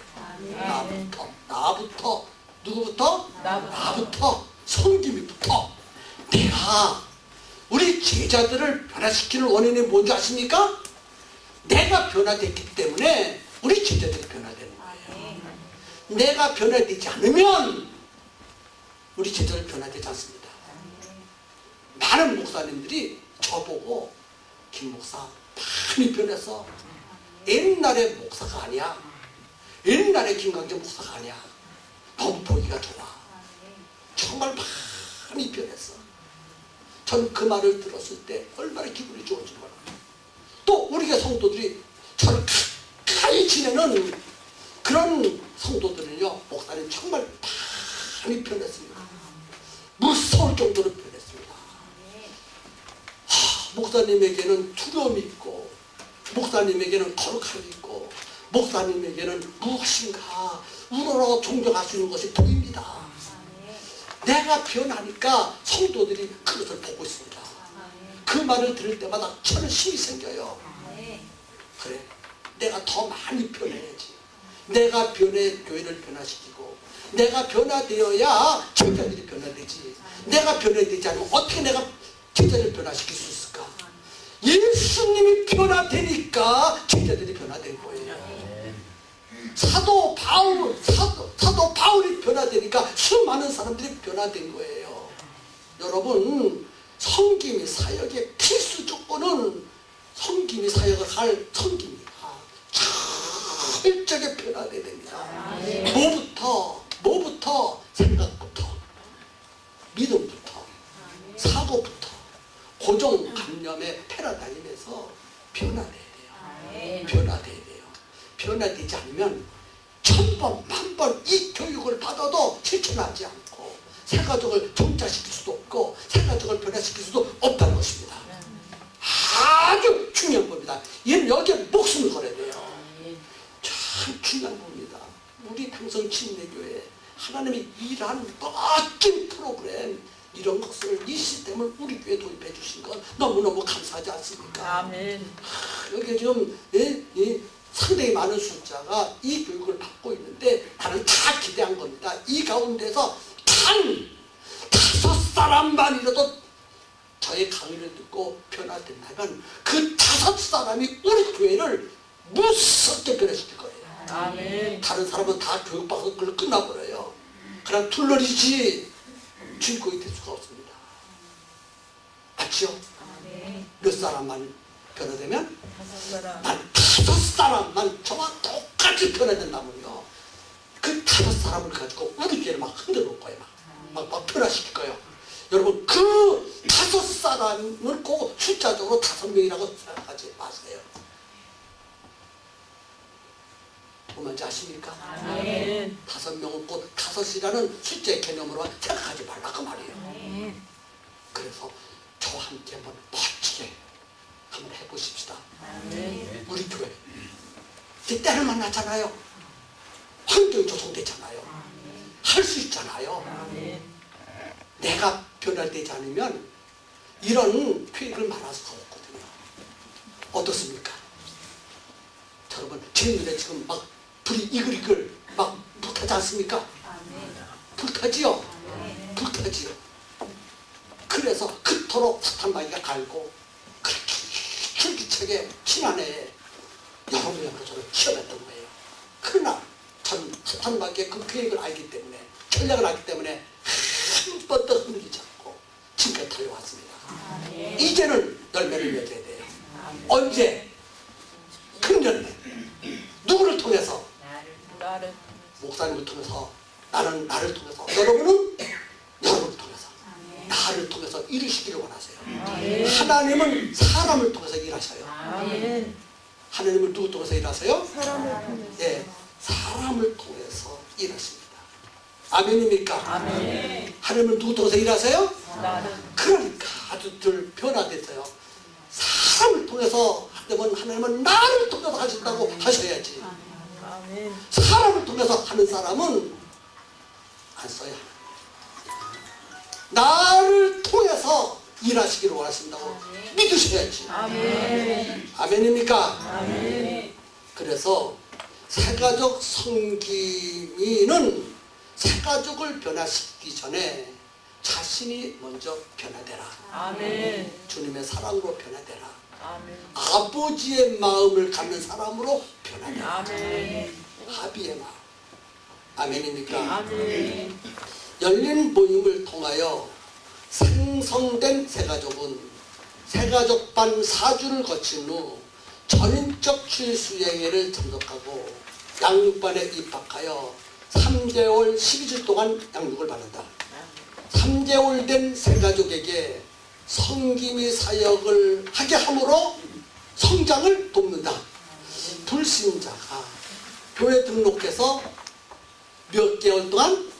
나부터 누구부터? 나부터 섬김이부터. 내가 우리 제자들을 변화시키는 원인이 뭔지 아십니까? 내가 변화됐기 때문에 우리 제자들이 변화되는 거예요. 내가 변화되지 않으면 우리 제자들 변화되지 않습니다. 많은 목사님들이 저보고 김 목사 많이 변해서 옛날의 목사가 아니야. 옛날의 김강재 목사가 아니야. 너무 보기가 좋아. 정말 많이 변했어. 전 그 말을 들었을 때 얼마나 기분이 좋은지 몰라요. 또 우리가 성도들이 저를 가까이 지내는 그런 성도들은요, 목사님 정말 많이 변했습니다. 무서울 정도로 변했습니다. 목사님에게는 두려움이 있고, 목사님에게는 거룩함이 있고, 목사님에게는 무엇인가 우러러 존경할 수 있는 것이 보입니다. 내가 변하니까 성도들이 그것을 보고 있습니다. 그 말을 들을 때마다 저는 힘이 생겨요. 그래, 내가 더 많이 변해야지. 내가 변해 교회를 변화시키고, 내가 변화되어야 제자들이 변화되지. 내가 변화되지 않으면 어떻게 내가 제자들을 변화시킬 수 있을까? 예수님이 변화되니까 제자들이 변화된 거예요. 사도 바울이 변화되니까 수많은 사람들이 변화된 거예요. 여러분, 섬김이 사역의 필수 조건은 섬김이 사역을 할 섬김이가 철저하게 변화돼야 됩니다. 뭐부터? 생각부터, 믿음부터, 사고부터, 고정관념에 패러다니면서 변화돼야 돼요. 변화돼야 돼요. 변화되지 않으면 천번 만번 이 교육을 받아도 실천하지 않고 새 가족을 정착시킬 수도 없고 새 가족을 변화시킬 수도 없다는 것입니다. 아주 중요한 겁니다. 얘는 여기에 목숨을 걸어야 돼요. 참 중요한 겁니다. 우리 평성침례교회 하나님이 일한 멋진 프로그램, 이런 것을, 이 시스템을 우리 교회에 도입해 주신 건 너무너무 감사하지 않습니까? 아멘. 여기 지금 상당히 많은 숫자가 이 교육을 받고 있는데 나는 다 기대한 겁니다. 이 가운데서 단 5사람만이라도 저의 강의를 듣고 변화된다면 그 5사람이 우리 교회를 무섭게 변화시킬 거예요. 아멘. 다른 사람은 다 교육받아서 그걸로 끝나버려요. 그냥 둘러리지 주인공이 될 수가 없습니다. 맞죠? 네. 몇 사람만 변화되면? 5사람. 난 5사람만 저와 똑같이 변화된다면요. 그 5사람을 가지고 우리 교회를 막 흔들어 놓을 거예요. 막 변화시킬 거예요. 여러분, 그 5사람은 꼭 숫자적으로 5명이라고 생각하지 마세요. 뭔지 아십니까? 아멘. 5명은 꼭 5이라는 숫자의 개념으로 생각하지 말라고 말이에요. 네. 그래서 저와 함께 한번 멋지게 한번 해보십시다. 아멘. 우리 교회 이제 때를 만나잖아요. 환경이 조성되잖아요. 할 수 있잖아요. 아멘. 내가 변화되지 않으면 이런 회의를 말할 수가 없거든요. 어떻습니까? 자, 여러분, 제 눈에 지금 막 불이 이글이글 막 불타지 않습니까? 불타지요? 불타지요. 그래서 그토록 사탄마귀가 갈고 그렇게 줄기차게 지난해 여러분이랑 저를 시험했던 거예요. 그러나 저는 사탄마귀의 그 계획을 알기 때문에, 전략을 알기 때문에 한 번도 흔들리지 않고 지금까지 달려왔습니다. 이제는 열매를 맺어야 돼요. 언제? 금년에 누구를 통해서? 나를. 목사님을 통해서, 나를 통해서, 여러분은 여러분을 통해서, 나를 통해서 이루시기를 원하세요. 아멘. 하나님은 사람을 통해서 일하셔요. 아멘. 하나님은 누구 통해서 일하세요? 사람을 통해서. 예, 사람을 통해서 일하십니다. 아멘입니까? 아멘. 하나님은 누구 통해서 일하세요? 나를. 그러니까 아주들 변화됐어요. 사람을 통해서 하나님은 나를 통해서 하신다고 하셔야지. 아멘. 사람을 통해서 하는 사람은 안 써야. 나를 통해서 일하시기를 원하신다고 믿으셔야지. 아멘. 아멘입니까? 아멘. 그래서 새가족 성김이는 새가족을 변화시키기 전에 자신이 먼저 변화되라. 아멘. 주님의 사랑으로 변화되라. 아멘. 아버지의 마음을 갖는 사람으로 변화되라. 아멘. 합의의 마음. 아멘입니까? 아멘. 열린 모임을 통하여 생성된 새가족은 새가족반 4주를 거친 후 전인적 출수행위를 참석하고 양육반에 입학하여 3개월 12주 동안 양육을 받는다. 3개월 된 새가족에게 성김이 사역을 하게 함으로 성장을 돕는다. 불신자가 교회 등록해서 몇 개월 동안?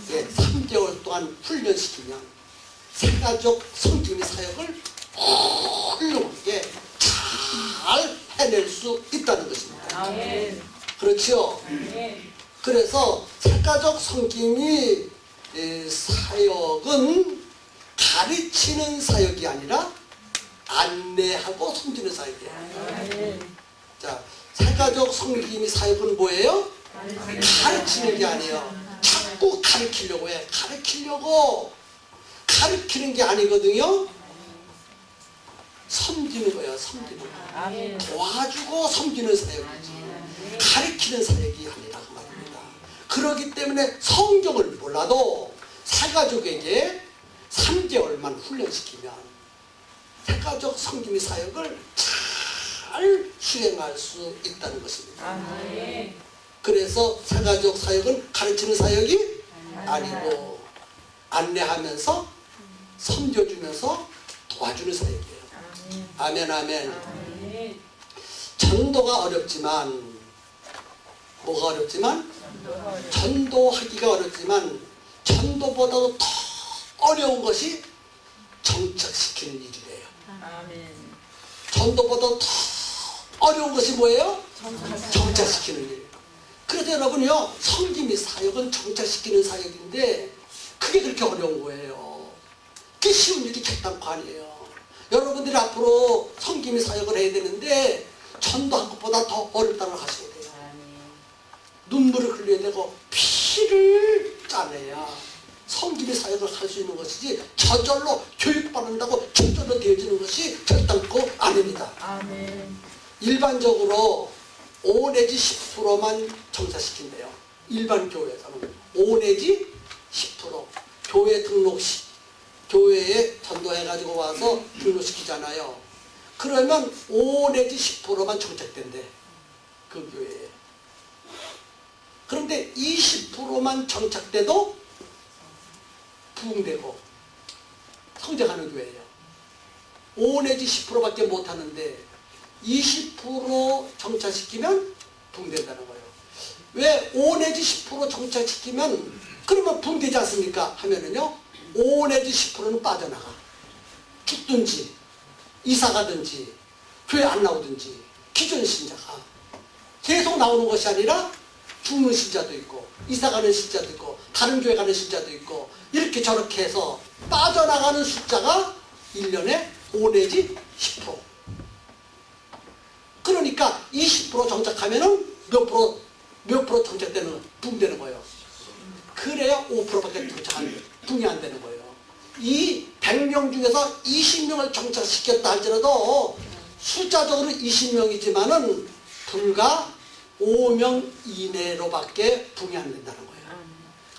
예, 3개월 동안 훈련시키면 새가족 성김이 사역을 훌륭하게 잘 해낼 수 있다는 것입니다. 아멘. 그렇죠? 그래서 새가족 성김이 사역은 가르치는 사역이 아니라 안내하고 섬기는 사역이에요. 아멘. 자, 새가족 성김이 사역은 뭐예요? 가르치는 게 아니에요. 자꾸 가르치려고 해. 가르치는 게 아니거든요. 섬기는 거예요. 섬기는 거. 아멘. 도와주고 섬기는 사역이지. 가르치는 사역이 아니라 그 말입니다. 그렇기 때문에 성경을 몰라도 새가족에게 3개월만 훈련시키면 새가족 성김이 사역을 잘 수행할 수 있다는 것입니다. 아멘. 그래서 새가족 사역은 가르치는 사역이 아니고 안내하면서 섬겨주면서 도와주는 사역이에요. 아멘, 아멘. 전도가 어렵지만 뭐가 어렵지만? 전도하기가 어렵지만 전도보다도 더 어려운 것이 정착시키는 일이래요. 아멘. 전도보다 더 어려운 것이 뭐예요? 정착시키는 일. 그래서 여러분요, 섬김이 사역은 정착시키는 사역인데 그게 그렇게 어려운 거예요. 그게 쉬운 일이 결단코 아니에요. 여러분들이 앞으로 섬김이 사역을 해야 되는데 전도한 것보다 더 어렵다는 걸 하셔야 돼요. 눈물을 흘려야 되고 피를 짜내야 섬김의 사역을 할 수 있는 것이지 저절로 교육받는다고 저절로 되어지는 것이 결단코 아닙니다. 아멘. 일반적으로 5 내지 10%만 정사시킨대요. 일반 교회에서는 5 내지 10%. 교회 교회에 전도해가지고 와서 등록시키잖아요. 그러면 5 내지 10%만 정착된대. 그 교회에. 그런데 20%만 정착돼도 부흥되고 성장하는 교회예요. 5 내지 10%밖에 못하는데 20% 정착시키면 부흥된다는 거예요. 왜 5 내지 10% 정착시키면 그러면 부흥되지 않습니까? 하면은요 5 내지 10%는 빠져나가. 죽든지 이사가든지 교회 안 나오든지 기존 신자가 계속 나오는 것이 아니라 죽는 신자도 있고 이사가는 신자도 있고 다른 교회 가는 신자도 있고 이렇게 저렇게 해서 빠져나가는 숫자가 1년에 5 내지 10%. 그러니까 20% 정착하면은 몇 프로 정착되는, 부흥되는 거예요. 그래야 5%밖에 부흥이 안 되는 거예요. 이 100명 중에서 20명을 정착시켰다 할지라도 숫자적으로 20명이지만은 불과 5명 이내로밖에 부흥이 안 된다는 거예요.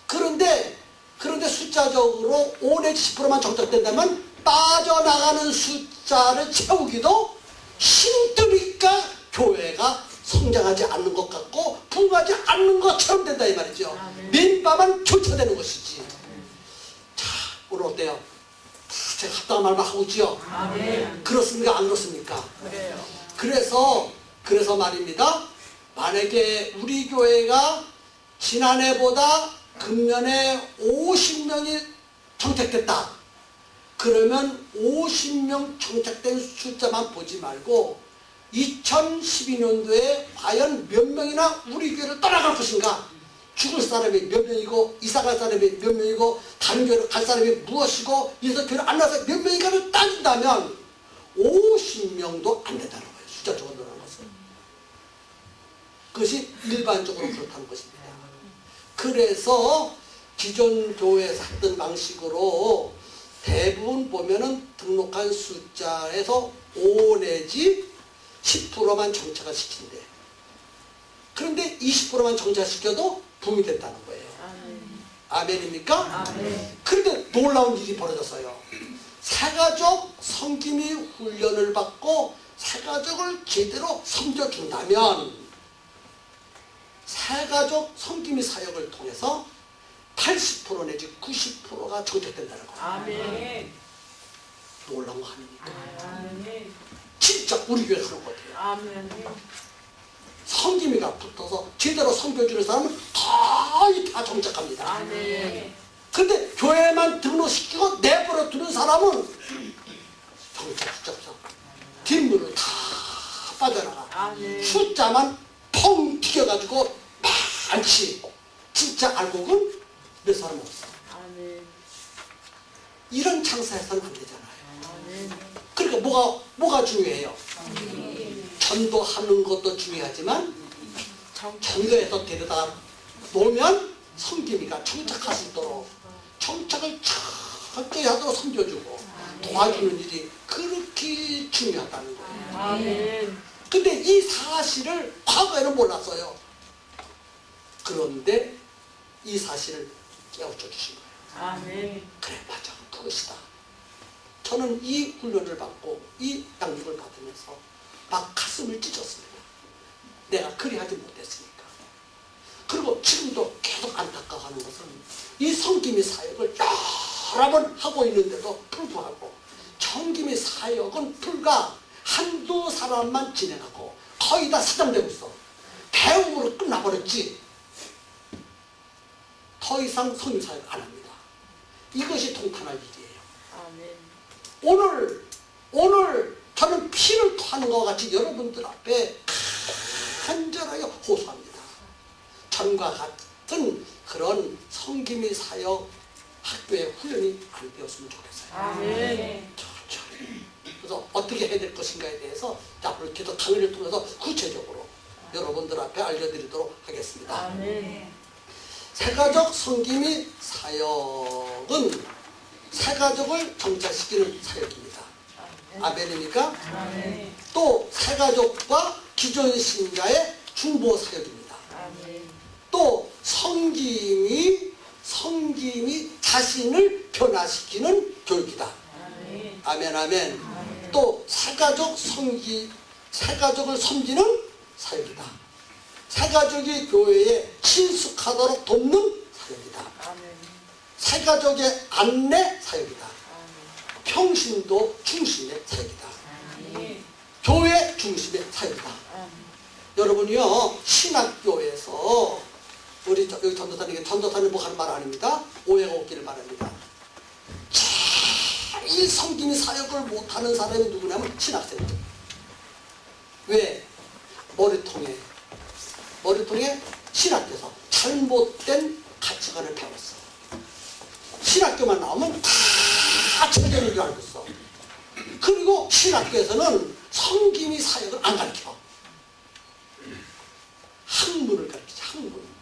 그런데 숫자적으로 5 내지 10%만 정착된다면 빠져나가는 숫자를 채우기도 힘드니까 교회가 성장하지 않는 것 같고 부흥하지 않는 것처럼 된다 이 말이죠. 맨바만 교차되는 것이지. 자, 오늘 어때요? 제가 합당한 말만 하고 있지요? 그렇습니까? 안 그렇습니까? 그래요. 그래서 말입니다. 만약에 우리 교회가 지난해보다 금년에 50명이 정착됐다. 그러면 50명 정착된 숫자만 보지 말고 2012년도에 과연 몇 명이나 우리 교회를 떠나갈 것인가? 죽을 사람이 몇 명이고 이사갈 사람이 몇 명이고 다른 교회로 갈 사람이 무엇이고 여기서 교회를 안 나와서 몇 명인가를 따진다면 50명도 안 된다는 거예요. 숫자적으로 늘어난 것은. 그것이 일반적으로 그렇다는 것입니다. 그래서 기존 교회에서 했던 방식으로 대부분 보면은 등록한 숫자에서 5 내지 10%만 정착을 시킨대. 그런데 20%만 정착시켜도 부흥이 된다는 거예요. 아멘입니까? 아멘. 그런데 놀라운 일이 벌어졌어요. 새가족 섬김이 훈련을 받고 새가족을 제대로 섬겨준다면 새가족 섬김이 사역을 통해서 80% 내지 90%가 정착된다는 거예요. 아멘. 놀라운 거 아닙니까? 아멘. 진짜 우리 교회 그런 것 같아요. 아멘. 섬김이가 붙어서 제대로 섬겨주는 사람은 거의 다 정착합니다. 아멘. 근데 교회만 등록시키고 내버려 두는 사람은 정착 없어. 뒷문으로 다 빠져나가. 아멘. 숫자만 펑 튀겨가지고 많지. 진짜 알고는 몇 사람 없어. 아멘. 이런 장사해서는 안 되잖아요. 아멘. 그러니까 뭐가 중요해요? 전도하는 것도 중요하지만 전도해서 데려다 놓으면 섬김이가 정착할 수 있도록 정착을 철저히 하도록 섬겨주고 도와주는 일이 그렇게 중요하다는 거예요. 아멘. 근데 이 사실을 과거에는 몰랐어요. 그런데 이 사실을 깨우쳐 주신 거예요. 아멘. 그래 맞아 그것이다. 저는 이 훈련을 받고 이 양육을 받으면서 막 가슴을 찢었습니다. 내가 그리하지 못했으니까. 그리고 지금도 계속 안타까워하는 것은 이 성김이 사역을 여러 번 하고 있는데도 불구하고 성김이 사역은 불과 한두 사람만 진행하고 거의 다 사장되고 있어. 배움으로 끝나버렸지. 더 이상 성김 사역 안 합니다. 이것이 통탄할 일이에요. 아멘. 오늘 저는 피를 토하는 것과 같이 여러분들 앞에 간절하게 호소합니다. 전과 같은 그런 성김이 사역 학교의 훈련이 안 되었으면 좋겠어요. 아멘. 천천히. 그래서 어떻게 해야 될 것인가에 대해서 앞으로 계속 강의를 통해서 구체적으로 여러분들 앞에 알려드리도록 하겠습니다. 아멘. 새가족 성김이 사역은 새가족을 정착시키는 사역입니다. 아멘입니까? 아멘. 또 새가족과 기존 신자의 중보 사역입니다. 아멘. 또 성김이 자신을 변화시키는 교육이다. 아멘. 아멘, 아멘. 또 새가족을 섬기는 사역이다. 새가족이 교회에 친숙하도록 돕는 사역이다. 새가족의 안내 사역이다. 평신도 중심의 사역이다. 아멘. 교회 중심의 사역이다. 여러분이요, 신학교에서 우리 여기 전도사님 뭐 하는 말 아닙니다. 오해가 없기를 바랍니다. 제일 섬김이 사역을 못하는 사람이 누구냐면 신학생들. 왜? 머리통에 신학교에서 잘못된 가치관을 배웠어. 신학교만 나오면 다 제대로 줄 알고 있어. 그리고 신학교에서는 섬김이 사역을 안 가르쳐. 학문을 가르치지. 학문.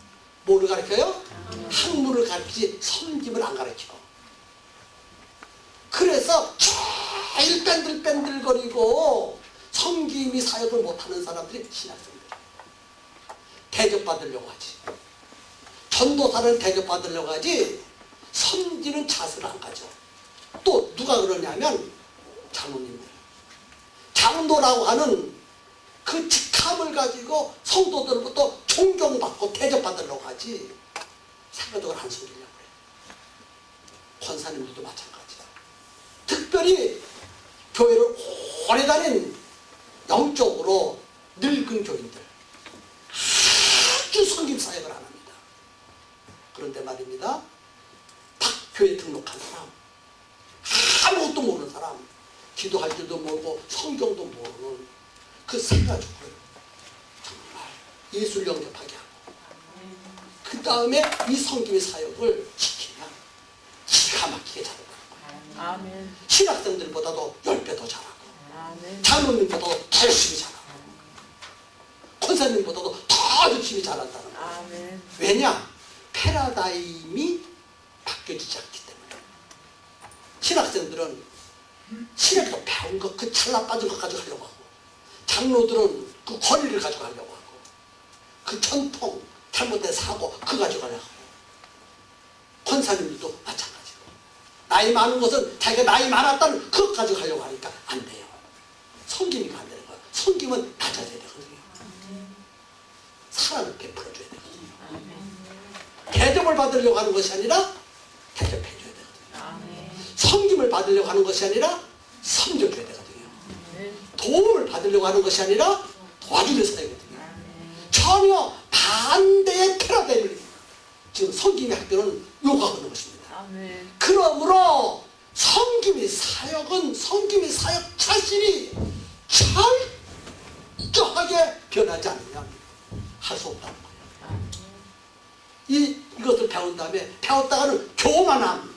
뭐를 가르쳐요? 학문을 가르치지 섬김을 안 가르쳐. 그래서 제일 뺀들뺀들거리고 섬김이 사역을 못하는 사람들이 신학생들. 대접받으려고 하지. 전도사는 대접받으려고 하지 섬기는 자세를 안 가져. 또 누가 그러냐면 장로님들. 장로라고 하는 그 직함을 가지고 성도들부터 존경받고 대접받으려고 하지 새가족을 안 섬기려고 그래. 권사님들도 마찬가지야. 특별히 교회를 오래 다닌 영적으로 늙은 교인들 아주 섬김 사역을 안 합니다. 그런데 말입니다. 박교에 등록한 사람, 아무것도 모르는 사람, 기도할 줄도 모르고 성경도 모르는 그 새가족을 정말 예술 영접하게 하고 그 다음에 이 섬김의 사역을 지키면 기가 막히게 잘한다는 거예요. 아멘. 신학생들보다도 10배 더 잘하고 아멘. 장로님보다도 더 열심히 잘하고 권사님보다도 더 열심히 잘한다는 거예요. 아멘. 왜냐? 패러다임이 바뀌어지지 않기 때문에. 신학생들은 신학도 배운 것, 그 찰나 빠진 것 가지고 하려고 하고 장로들은 그 권위를 가지고 하려고 하고 그 전통, 잘못된 사고 그거 가지고 하려고 하고 권사님들도 마찬가지고 나이 많은 것은 자기가 나이 많았다는 그것 가지고 하려고 하니까 안 돼요. 섬김이 안 되는 거예요. 섬김은 낮아져야 되거든요. 사랑을 베풀어줘야 되거든요. 대접을 받으려고 하는 것이 아니라 대접해줘야 되거든요. 섬김을 받으려고 하는 것이 아니라 섬겨줘야 되거든요. 도움을 받으려고 하는 것이 아니라 도와주는 사이거든요. 전혀 반대의 패러다임을 지금 섬김의 학교는 요구하는 것입니다. 그러므로 섬김의 사역은 섬김의 사역 자신이 철저하게 변하지 않으면 할 수 없다는 거예요. 이것을 배운 다음에 배웠다가는 교만함,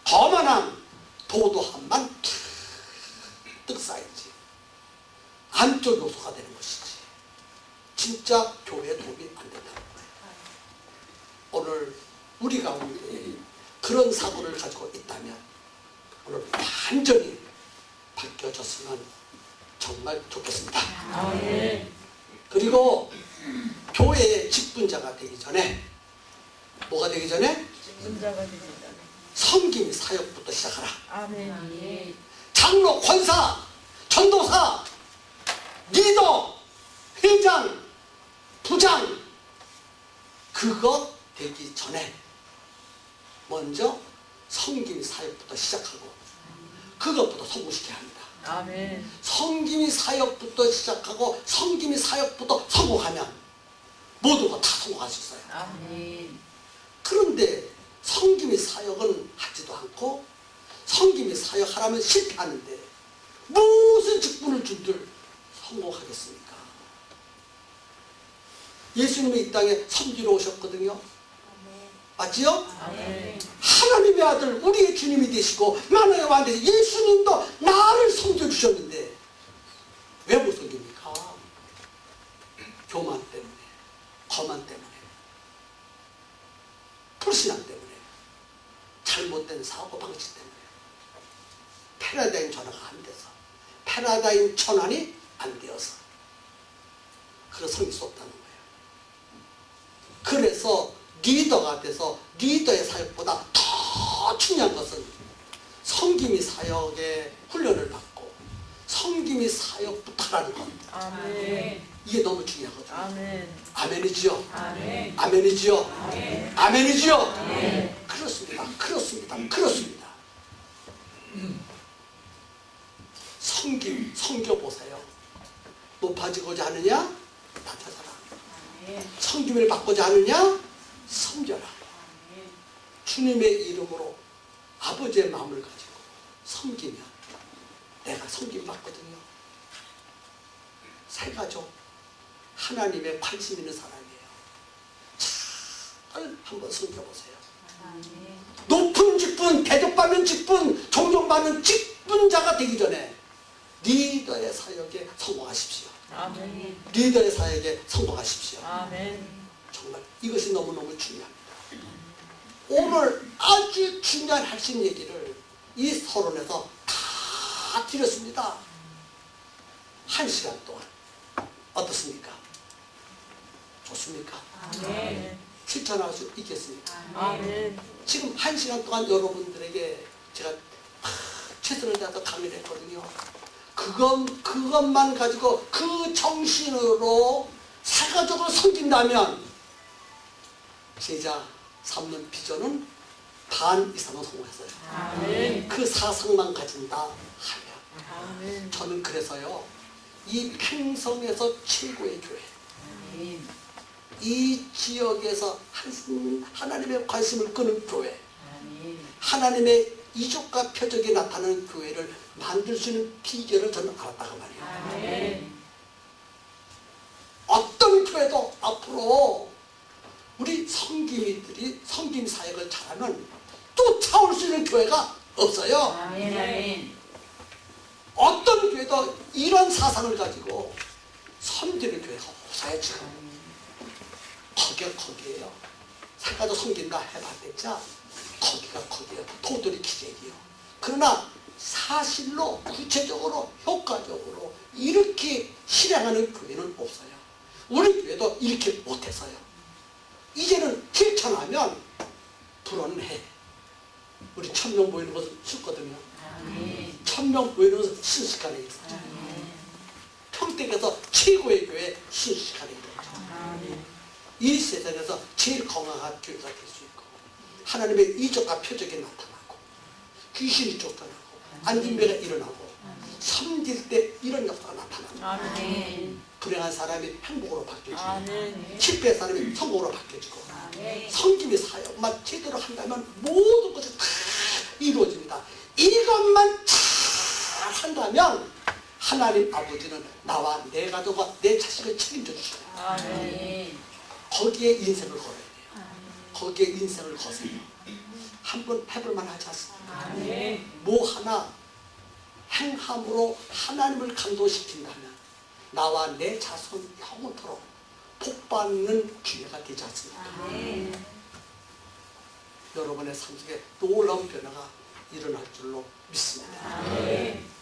거만함, 도도함만 득 쌓이지. 안쪽 요소가 되는 것이지. 진짜 교회에 도움이 안 된다는 거예요. 오늘 우리 가운데 그런 사고를 가지고 있다면 오늘 완전히 바뀌어졌으면 정말 좋겠습니다. 그리고 교회의 직분자가 되기 전에 뭐가 되기 전에? 직분자가 되기 전에 섬김 사역부터 시작하라. 아멘. 장로, 권사, 전도사, 리더, 회장, 부장 그것 되기 전에 먼저 섬김 사역부터 시작하고 그것부터 성공시켜야 합니다. 아멘. 섬김이 사역부터 시작하고 섬김이 사역부터 성공하면 모두가 다 성공할 수 있어요. 아멘. 그런데 섬김이 사역은 하지도 않고 섬김이 사역하라면 실패하는데 무슨 직분을 준들 성공하겠습니까? 예수님이 이 땅에 섬기러 오셨거든요. 맞지요? 아멘. 하나님의 아들 우리의 주님이 되시고 만왕의 왕 되신 예수님도 나를 섬겨주셨는데 왜 못 섬깁니까? 교만 때문에, 거만 때문에, 불신앙 때문에, 잘못된 사고방식 때문에 패러다임 전환가 안 돼서 패러다임 전환이 안 되어서 그거 섬길 수 없다는 거예요. 그래서 리더가 돼서 리더의 사역보다 더 중요한 것은 성김이 사역에 훈련을 받고 성김이 사역부터 하라는 것. 아멘. 이게 너무 중요하거든요. 아멘. 아멘이지요. 아멘. 아멘이지요. 아멘. 아멘이지요. 네. 그렇습니다. 그렇습니다. 그렇습니다. 성김, 성겨보세요. 높아지고자 하느냐? 낮아져라. 아멘. 성김을 받고자 하느냐? 섬겨라. 아멘. 주님의 이름으로 아버지의 마음을 가지고 섬기면 내가 섬김 받거든요. 새 가족 하나님의 관심 있는 사람이에요. 잘 한번 섬겨보세요. 아멘. 높은 직분, 대접받는 직분, 존경받는 직분자가 되기 전에 리더의 사역에 성공하십시오. 아멘. 리더의 사역에 성공하십시오. 아멘. 정말 이것이 너무너무 중요합니다. 오늘 아주 중요한 핵심 얘기를 이 서론에서 다 드렸습니다. 1시간 동안 어떻습니까? 좋습니까? 아멘. 실천할 수 있겠습니까? 아멘. 지금 1시간 동안 여러분들에게 제가 최선을 다해서 강의를 했거든요. 그것만 가지고 그 정신으로 사가족을 섬긴다면 제자 삼는 비전은 반 이상은 성공했어요. 아멘. 그 사상만 가진다 하면 아멘. 저는 그래서요 이 팽성에서 최고의 교회, 아멘. 이 지역에서 하나님의 관심을 끄는 교회, 아멘. 하나님의 이족과 표적이 나타나는 교회를 만들 수 있는 비결을 저는 알았다고 말이에요. 아멘. 어떤 교회도 앞으로 우리 성김이들이 성김 사역을 잘하면 쫓아올 수 있는 교회가 없어요. 아멘. 아멘. 어떤 교회도 이런 사상을 가지고 섬기는 교회가 없어요. 지금 거기에요. 살까지 섬긴다 해봤겠자 거기가 거기에요. 도토리 기적이요. 그러나 사실로 구체적으로 효과적으로 이렇게 실행하는 교회는 없어요. 우리 교회도 이렇게 못해서요. 이제는 실천하면 불어는 해. 우리 1000명 모이는 것은 쉽거든요. 아멘. 1000명 모이는 것은 순식간에 있어요. 아멘. 평택에서 최고의 교회 순식간에 이루어져. 아멘. 이 세상에서 제일 건강한 교회가 될 수 있고 하나님의 이적과 표적이 나타나고 귀신이 쫓겨나고 안진배가 일어나고 섬길 때 이런 역사가 나타나고 아멘. 불행한 사람이 행복으로 바뀌어지고 아멘. 실패한 사람이 성공으로 바뀌어지고 아멘. 성김의 사역만 제대로 한다면 모든 것이 다 이루어집니다. 이것만 잘 한다면 하나님 아버지는 나와 내 가족과 내 자식을 책임져 주셔요. 아멘. 거기에 인생을 걸어야 돼요. 거기에 인생을 거세요. 한번 해볼만 하지 않습니까? 아멘. 뭐 하나 행함으로 하나님을 감동시킨다면 나와 내 자손 영원토록 복받는 기회가 되지 않습니까? 아멘. 여러분의 삶 속에 놀라운 변화가 일어날 줄로 믿습니다. 아멘.